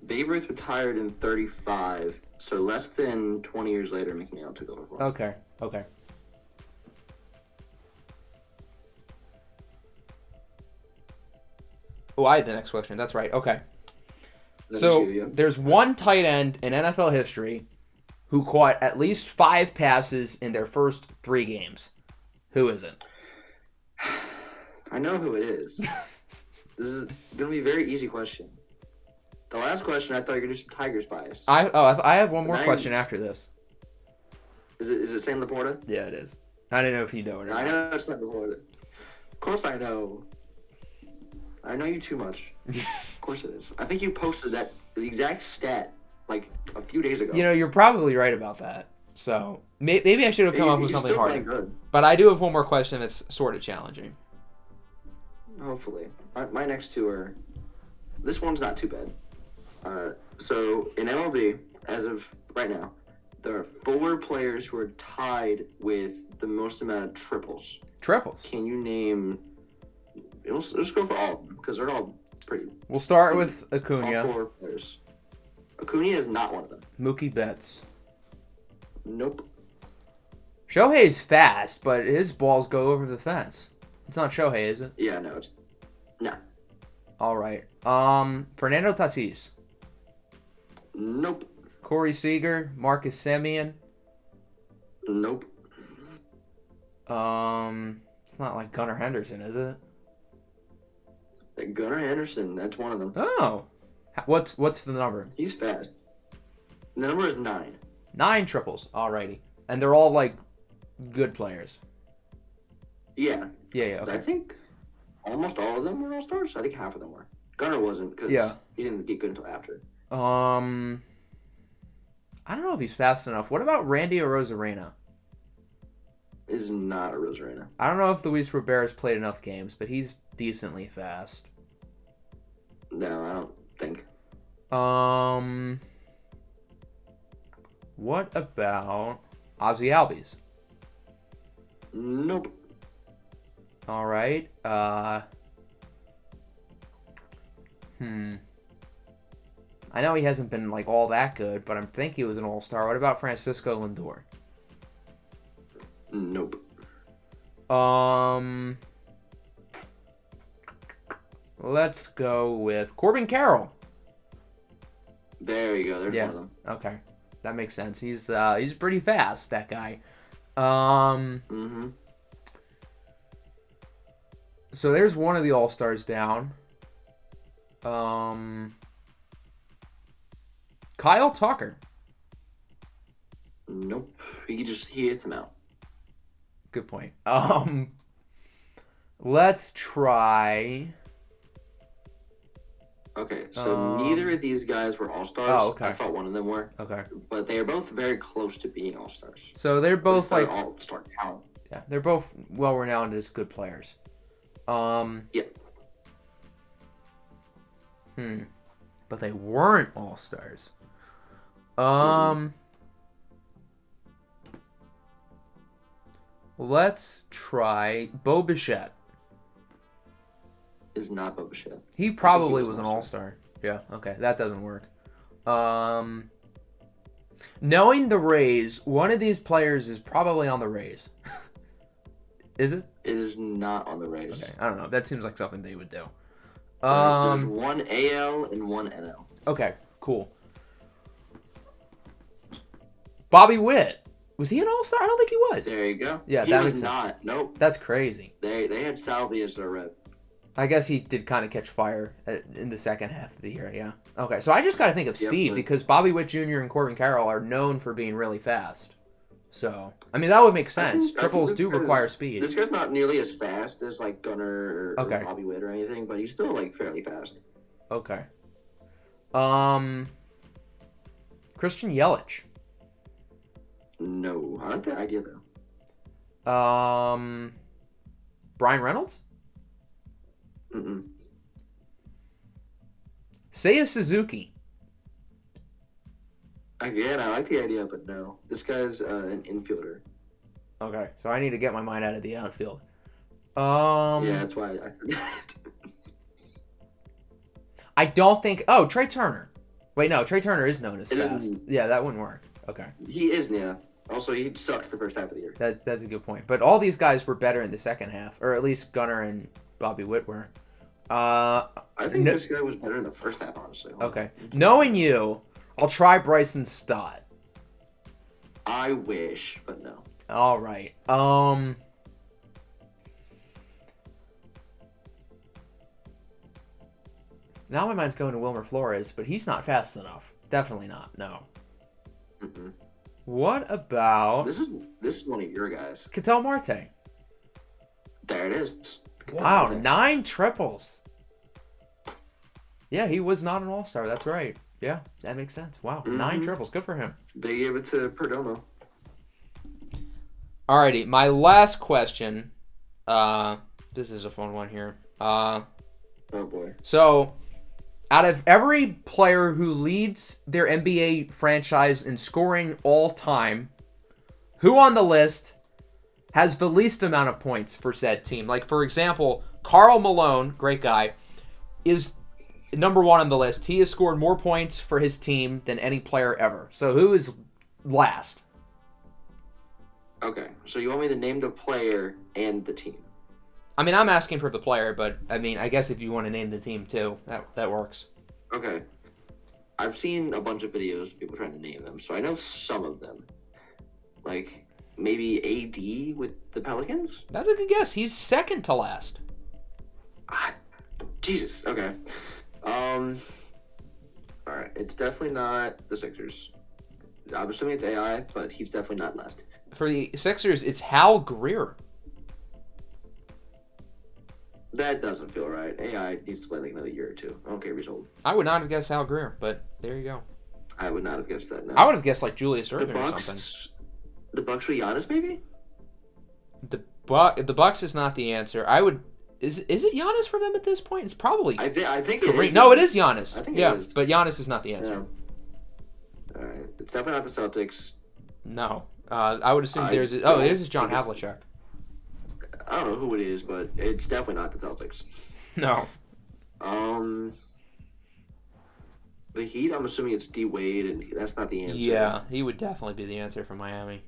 Babe Ruth retired in 35, so less than 20 years later, Mickey Mantle took over for him. Okay. Oh, I had the next question. That's right. Okay. That So is you, yeah. there's one tight end in NFL history who caught at least 5 passes in their first 3 games. Who is it? I know who it is. This is going to be a very easy question. The last question, I thought you were going to do some Tigers bias. I have one more Nine- question after this. Is it Sam Laporta? Yeah, it is. I don't know if you know it or I not. know it's not Laporta. Of course I know. I know you too much. Of course it is. I think you posted that exact stat like a few days ago. You know, you're probably right about that. So maybe I should have come up with He's something still harder. playing good. But I do have one more question that's sort of challenging. Hopefully. My next two are... This one's not too bad. So, in MLB, as of right now, there are 4 players who are tied with the most amount of triples. Triples. Can you name... Let's go for all of them, because they're all pretty... We'll start with All Acuna. 4 players. Acuna is not one of them. Mookie Betts. Nope. Shohei's fast, but his balls go over the fence. It's not Shohei, is it? Yeah, no, it's... No. All right. Fernando Tatis. Nope. Corey Seager. Marcus Semien. Nope. It's not like Gunnar Henderson, is it? Gunnar Anderson, that's one of them. Oh. What's the number? He's fast. The number is 9. 9 triples. Alrighty. And they're all like good players. Yeah. Yeah, I okay. think almost all of them were all-stars. I think half of them were. Gunnar wasn't because he didn't get good until after. I don't know if he's fast enough. What about Randy Arozarena? Is not a Rosarena. I don't know if Luis Robert played enough games, but he's decently fast. No, I don't think. What about Ozzy Albies? Nope. All right. I know he hasn't been like all that good, but I think he was an all-star. What about Francisco Lindor? Nope. Let's go with Corbin Carroll. There you go. There's Yeah. one of them. Okay, that makes sense. He's pretty fast, that guy. Mm-hmm. So there's one of the all-stars down. Kyle Tucker. Nope. He hits him out. Good point. Let's try. Okay, so neither of these guys were all-stars. Oh, okay. I thought one of them were. Okay. But they are both very close to being all-stars. So they're both like all-star talent. yeah, they're both well renowned as good players. Yeah. But they weren't all stars. Let's try Bo Bichette. Is not Bo Bichette. He probably was was an an all star. Yeah, okay, that doesn't work. Knowing the Rays, one of these players is probably on the Rays. Is it? It is not on the Okay, Rays. I don't know. That seems like something they would do. There's one AL and one NL. Okay, cool. Bobby Witt. Was he an All-Star? I don't think he was. There you go. Yeah, He that was makes sense. not. Nope. That's crazy. They had Salvi as their rep. I guess he did kind of catch fire in the second half of the year, yeah. Okay, so I just got to think of speed because Bobby Witt Jr. and Corbin Carroll are known for being really fast. So, I mean, that would make sense. Triples do require speed. This guy's not nearly as fast as like Gunnar or Okay. Bobby Witt or anything, but he's still like fairly fast. Okay. Christian Yelich. No, I like that idea though. Brian Reynolds? Mm-mm. Seiya Suzuki. Again, I like the idea, but no. This guy's an infielder. Okay, so I need to get my mind out of the outfield. Yeah, that's why I said that. I don't think. Oh, Trey Turner. Wait, no, Trey Turner is known as It fast. isn't- Yeah, that wouldn't work. Okay, He is, yeah. Also, he sucked the first half of the year. that's a good point. But all these guys were better in the second half, or at least Gunnar and Bobby Witt were. I think No- this guy was better in the first half, honestly. Hold Okay, on. knowing you, I'll try Bryson Stott. I wish, but no. All right. Now my mind's going to Wilmer Flores, but he's not fast enough. Definitely not. No. Mm-mm. What about This is one of your guys. Ketel Marte? There it is. Wow, 9 triples. Yeah, he was not an all-star. That's right. Yeah, that makes sense. Wow, 9 Mhm. triples. Good for him. They gave it to Perdomo. Alrighty, my last question. This is a fun one here. Oh boy. So, out of every player who leads their NBA franchise in scoring all time, who on the list has the least amount of points for said team? Like, for example, Karl Malone, great guy, is number 1 on the list. He has scored more points for his team than any player ever. So, who is last? Okay, so you want me to name the player and the team? I mean, I'm asking for the player, but I mean, I guess if you want to name the team too, that works. Okay. I've seen a bunch of videos of people trying to name them, so I know some of them. Like, maybe AD with the Pelicans? That's a good guess. He's second to last. Ah, Jesus, okay. Alright, it's definitely not the Sixers. I'm assuming it's AI, but he's definitely not last. For the Sixers, it's Hal Greer. That doesn't feel right. AI needs to play like another year or two. I don't care if he's old. I would not have guessed Hal Greer, but there you go. I would not have guessed that. No. I would have guessed like Julius the Erving or something. Bucks. The Bucks with Giannis, maybe. The Bucks is not the answer. I would. Is it Giannis for them at this point? It's probably. I think it Kareem. is. No, it is Giannis. I think yeah, it is. but Giannis is not the answer. Yeah. All right. It's definitely not the Celtics. No. I would assume I there's don't there's John think it's- Havlicek. I don't know who it is, but it's definitely not the Celtics. No. The Heat. I'm assuming it's D Wade, and that's not the answer. Yeah, he would definitely be the answer for Miami.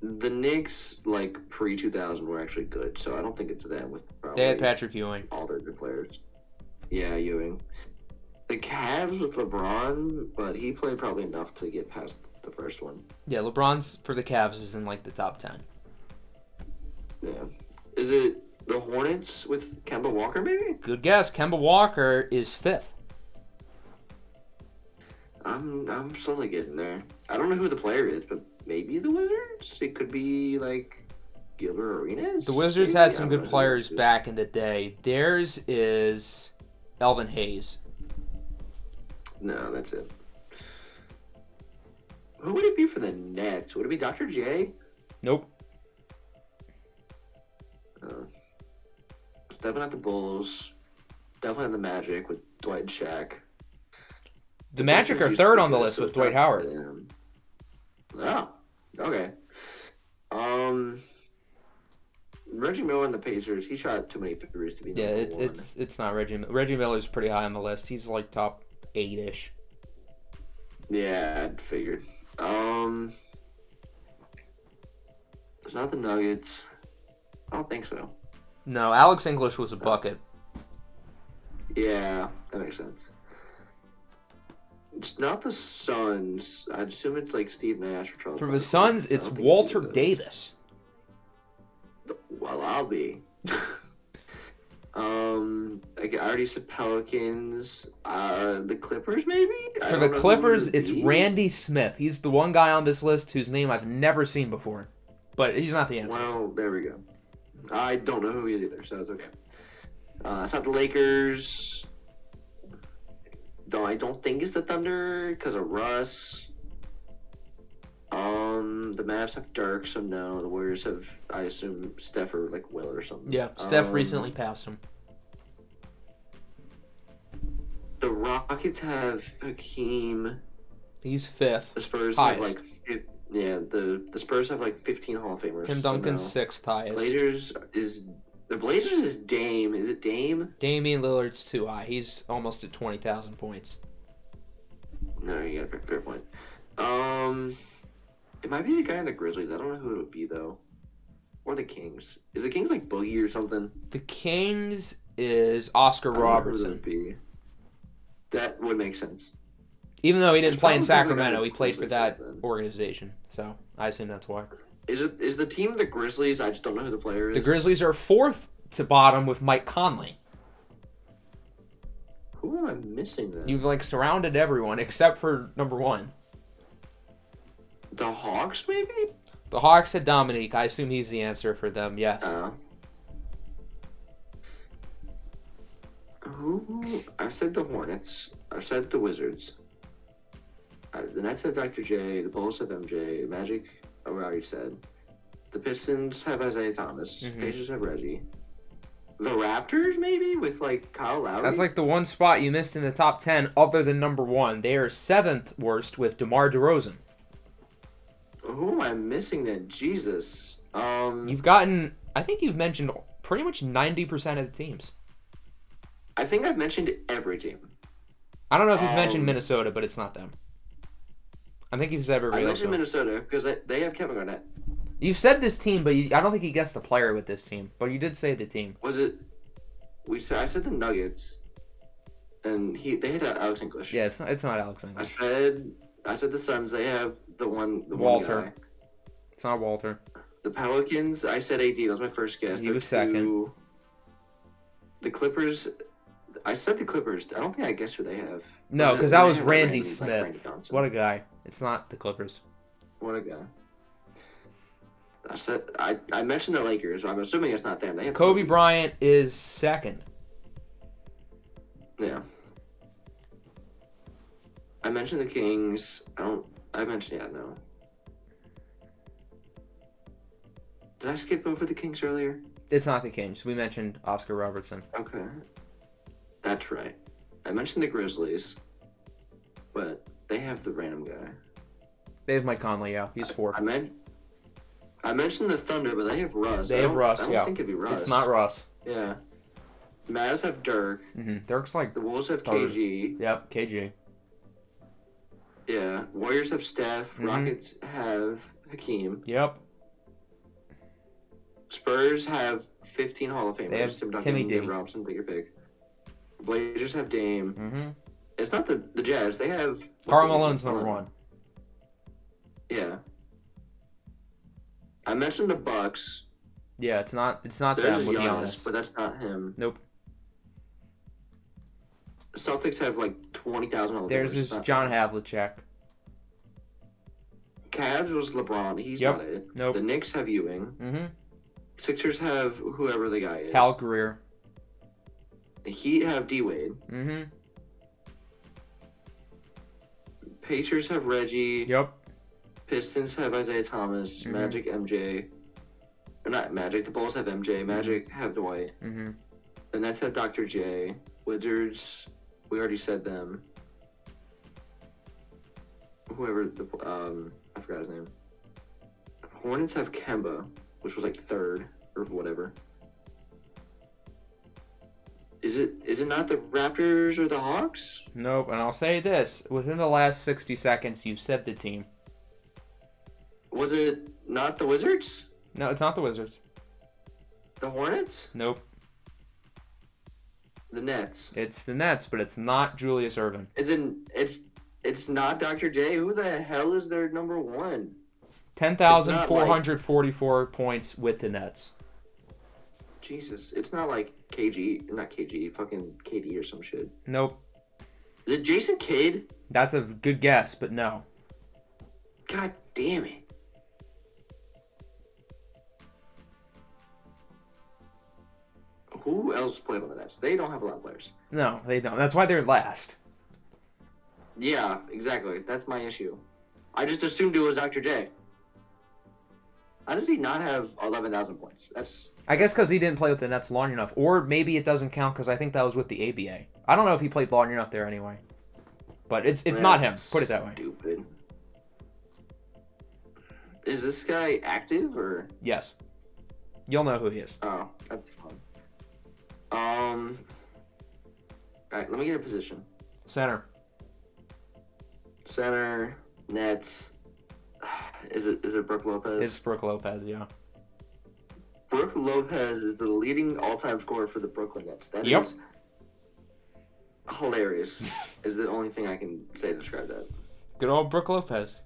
The Knicks, like pre 2000, were actually good, so I don't think it's them with probably They had Patrick Ewing. all their good players. Yeah, Ewing. The Cavs with LeBron, but he played probably enough to get past the first one. Yeah, LeBron's for the Cavs is in like the top 10. Yeah. Is it the Hornets with Kemba Walker, maybe? Good guess. Kemba Walker is 5th. I'm slowly getting there. I don't know who the player is, but maybe the Wizards? It could be like Gilbert Arenas? The Wizards maybe? had I some don't good know who players else is. back in the day. Theirs is Elvin Hayes. No, that's it. Who would it be for the Nets? Would it be Dr. J? Nope. It's definitely not the Bulls. Definitely not the Magic with Dwight and Shaq. The Magic are Pistons used to 3rd be on the good, list so with it's Dwight not Howard. them. Oh, okay. Reggie Miller and the Pacers. He shot too many threes to be Yeah, number one. it's not Reggie. Reggie Miller's pretty high on the list. He's like top 8-ish. Yeah, I figured. It's not the Nuggets. I don't think so. No, Alex English was a bucket. Yeah, that makes sense. It's not the Suns. I'd assume it's like Steve Nash or Charles For the Barkley. Suns, I it's don't think it's either Walter of those. Davis. Well, I'll be. I already said Pelicans. The Clippers, maybe. I For the don't know who it Clippers, would it's be. Randy Smith. He's the one guy on this list whose name I've never seen before. But he's not the answer. Well, there we go. I don't know who he is either, so it's okay. It's not the Lakers. Though I don't think it's the Thunder because of Russ. The Mavs have Dirk, so no. The Warriors have, I assume, Steph or like Will or something. Yeah, Steph recently passed him. The Rockets have Hakeem. He's fifth. The Spurs highest. have like, the Spurs have like 15 Hall of Famers. Tim Duncan's sixth highest. The Blazers is Dame. Is it Dame? Damian Lillard's too high. He's almost at 20,000 points. No, you got a fair point. It might be the guy in the Grizzlies. I don't know who it would be though. Or the Kings. Is the Kings like Boogie or something? The Kings is Oscar I don't know who that Robertson. would be. That would make sense. Even though he didn't It's play in probably the guy Sacramento, in he the played for Grizzlies that then. organization. So I assume that's why. Is the team the Grizzlies? I just don't know who the player is. The Grizzlies are fourth to bottom with Mike Conley. Who am I missing then? You've like surrounded everyone except for number one. The Hawks, maybe? The Hawks had Dominique. I assume he's the answer for them. Yes. Who? I said the Hornets. I said the Wizards. The Nets have Dr. J. The Bulls have MJ. Magic, I already said. The Pistons have Isaiah Thomas. Mhm. Pacers have Reggie. The Raptors, maybe, with like Kyle Lowry. That's like the one spot you missed in the top 10 other than number one. They are seventh worst with DeMar DeRozan. Who am I missing then? Jesus. You've gotten, I think you've mentioned pretty much 90% of the teams. I think I've mentioned every team. I don't know if you've mentioned Minnesota, but it's not them. I think you've said I everybody else. mentioned Minnesota because they have Kevin Garnett. You said this team, but I don't think you guessed the player with this team. But you did say the team. Was it? I said the Nuggets, and they had Alex English. Yeah, it's not Alex English. I said the Suns. They have the one Walter. guy. It's not Walter. The Pelicans. I said AD. That was my first guess. You were second. The Clippers. I said the Clippers. I don't think I guessed who they have. No, because They that was have, like, Randy Randy Smith. Johnson. What a guy. It's not the Clippers. What a guy. I mentioned the Lakers. So I'm assuming it's not them. They have Kobe Bryant is second. Yeah. I mentioned the Kings. No. Did I skip over the Kings earlier? It's not the Kings. We mentioned Oscar Robertson. Okay. That's right. I mentioned the Grizzlies, but they have the random guy. They have Mike Conley, yeah. He's fourth. I mentioned the Thunder, but they have Russ. They have Russ, I don't think it'd be Russ. It's not Russ. Yeah. Mavs have Dirk. Mm-hmm. Dirk's like... The Wolves have third. KG. Yep, KG. Yeah. Warriors have Steph. Mhm. Rockets have Hakeem. Yep. Spurs have 15 Hall of Famers. They have Tim Duncan, Timmy D. David Robinson, take your pick. Blazers have Dame. Mm-hmm. It's not the Jazz. They have... Karl Malone's number one. Yeah. I mentioned the Bucks. Yeah, it's not There's them is with Giannis, Giannis. but that's not him. Nope. Celtics have like 20,000 Hall of There's Famers. this Not- John Havlicek. Cavs was LeBron. He's Yep. not it. Nope. The Knicks have Ewing. Mm-hmm. Sixers have whoever the guy is. Cal Greer. The Heat have D-Wade. Mm-hmm. Pacers have Reggie. Yep. Pistons have Isaiah Thomas. Mhm. Magic, MJ. Or not Magic. The Bulls have MJ. Magic have Dwight. Mm-hmm. The Nets have Dr. J. Wizards, we already said them. Whoever I forgot his name. Hornets have Kemba, which was like third or whatever. Is it not the Raptors or the Hawks? Nope, and I'll say this. Within the last 60 seconds, you said the team. Was it not the Wizards? No, it's not the Wizards. The Hornets? Nope. The Nets. It's the Nets, but it's not Julius Erving. It's not Dr. J. Who the hell is their number one? It's not like 10,444 points with the Nets. Jesus. It's not like not KG, fucking KD or some shit. Nope. Is it Jason Kidd? That's a good guess, but no. God damn it. Who else played on the Nets? They don't have a lot of players. No, they don't. That's why they're last. Yeah, exactly. That's my issue. I just assumed it was Dr. J. How does he not have 11,000 points? I guess because he didn't play with the Nets long enough. Or maybe it doesn't count because I think that was with the ABA. I don't know if he played long enough there anyway. But it's not him. Put it that way. Stupid. Is this guy active or? Yes. You'll know who he is. Oh, that's fun. All right, let me get a position. Center. Center, Nets. Is it Brook Lopez? It's Brook Lopez, yeah. Brook Lopez is the leading all-time scorer for the Brooklyn Nets. That Yep. is hilarious. Is the only thing I can say to describe that. Good old Brook Lopez.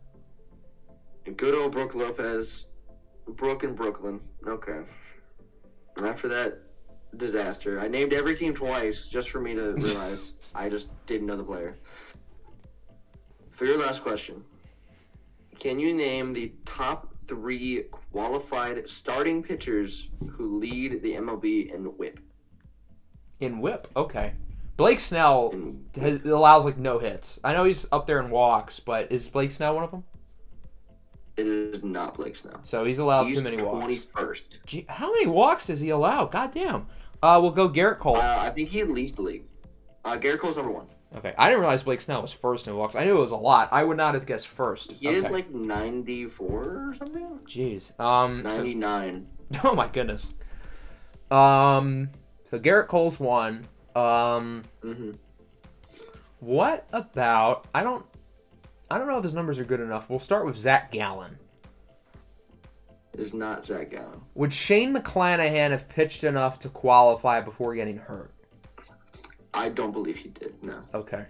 Good old Brook Lopez. Brook in Brooklyn. Okay. After that disaster, I named every team twice just for me to realize I just didn't know the player. For your last question, can you name the top 3 qualified starting pitchers who lead the MLB in WHIP? In whip, okay. Blake Snell In allows like no hits. I know he's up there in walks, but is Blake Snell one of them? It is not Blake Snell. So he's allowed He's too many walks. 21st. Gee, how many walks does he allow? God damn. We'll go Garrett Cole. I think he leads the league. Garrett Cole's number 1. Okay, I didn't realize Blake Snell was first in walks. I knew it was a lot. I would not have guessed first. He is like 94 or something? Jeez. 99. Oh my goodness. So Garrett Cole's 1. What about I don't know if his numbers are good enough. We'll start with Zach Gallen. Is not Zach Gallen. Would Shane McClanahan have pitched enough to qualify before getting hurt? I don't believe he did, no. Okay.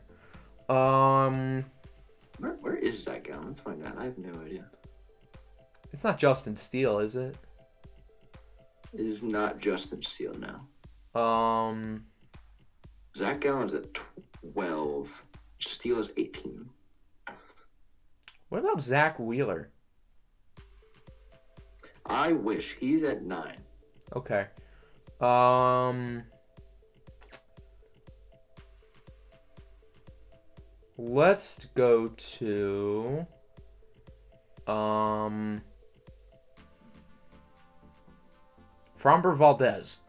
Where is Zach Gallen? Let's find out. I have no idea. It's not Justin Steele, is it? It is not Justin Steele now. Zach Gallen's at 12. Steele is 18. What about Zach Wheeler? I wish. He's at 9. Okay. Let's go to Framber Valdez.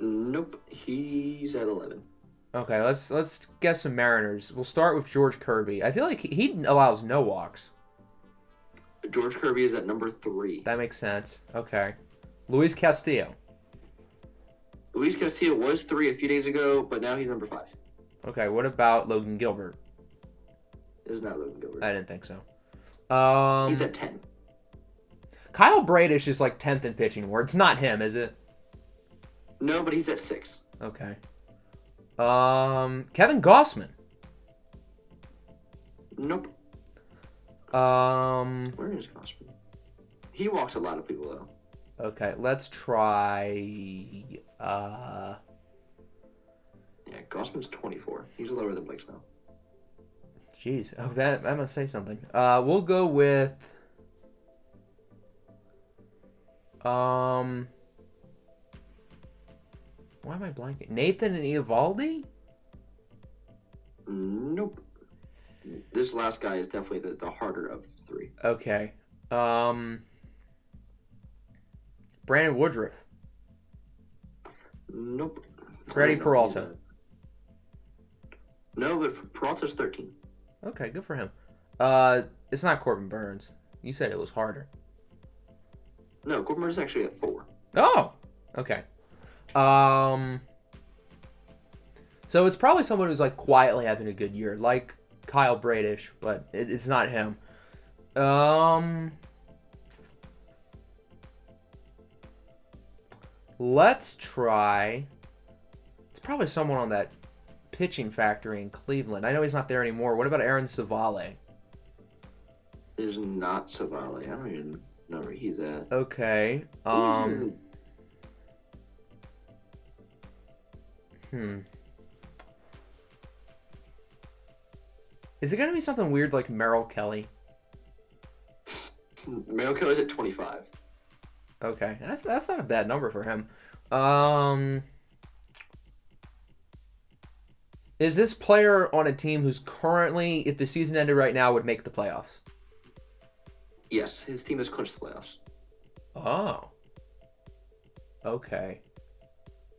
Nope. He's at 11. Okay, let's guess some Mariners. We'll start with George Kirby. I feel like he allows no walks. George Kirby is at number 3. That makes sense. Okay. Luis Castillo. Luis Castillo was 3 a few days ago, but now he's number 5. Okay, what about Logan Gilbert? It is not Logan Gilbert. I didn't think so. He's at 10. Kyle Bradish is like 10th in pitching where it's not him, is it? No, but he's at 6. Okay. Kevin Gossman. Nope. Where is Gossman? He walks a lot of people, though. Okay, let's try... Yeah, Gossman's 24. He's lower than Blake Snell. Jeez. Oh, that must say something. We'll go with... Why am I blanking? Nathan and Eovaldi? Nope. This last guy is definitely the harder of the 3. Okay. Brandon Woodruff. Nope. Freddie Peralta. No, but Peralta's 13. Okay, good for him. It's not Corbin Burns. You said it was harder. No, Corbin Burns is actually at 4. Oh! Okay. So it's probably someone who's like quietly having a good year, like Kyle Bradish, but it's not him. Let's try. It's probably someone on that pitching factory in Cleveland. I know he's not there anymore. What about Aaron Savale? Is not Savali. I don't even know where he's at. Okay. Is it gonna be something weird like Merrill Kelly? Marco is at 25. Okay, that's not a bad number for him. Is this player on a team who's currently, if the season ended right now, would make the playoffs? Yes, his team has clinched the playoffs. Oh. Okay.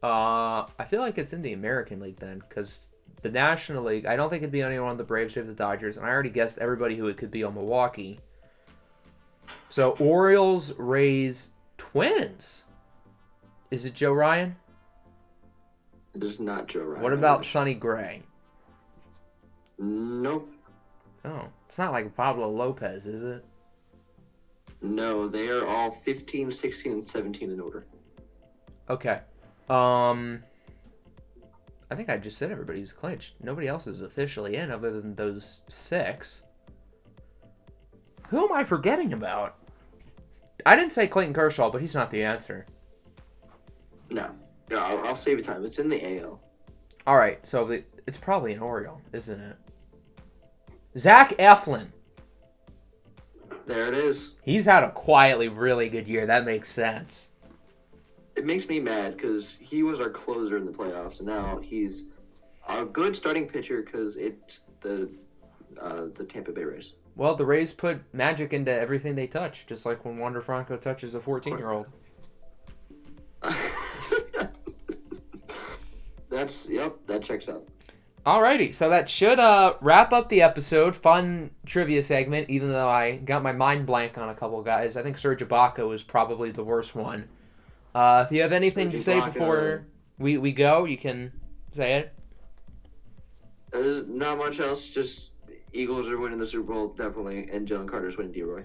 I feel like it's in the American League then, because the National League, I don't think it'd be anyone on the Braves or the Dodgers, and I already guessed everybody who it could be on Milwaukee. So Orioles, Rays, Twins. Is it Joe Ryan? It is not Joe Ryan. What about Sonny Gray? Nope. Oh, it's not like Pablo Lopez, is it? No, they are all 15, 16, and 17 in order. Okay. I think I just said everybody who's clinched. Nobody else is officially in other than those 6. Who am I forgetting about? I didn't say Clayton Kershaw, but he's not the answer. No. Yeah, I'll save you time. It's in the AL. All right, so it's probably an Oriole, isn't it? Zach Eflin. There it is. He's had a quietly really good year. That makes sense. It makes me mad because he was our closer in the playoffs, and now he's a good starting pitcher because it's the Tampa Bay Rays. Well, the Rays put magic into everything they touch, just like when Wander Franco touches a 14-year-old. That checks out. Alrighty, so that should wrap up the episode. Fun trivia segment, even though I got my mind blank on a couple guys. I think Serge Ibaka was probably the worst one. If you have anything to say before we go, you can say it. There's not much else, just Eagles are winning the Super Bowl, definitely, and Jalen Carter's winning D-Roy.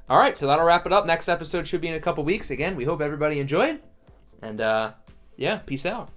All right, so that'll wrap it up. Next episode should be in a couple weeks. Again, we hope everybody enjoyed. And, yeah, peace out.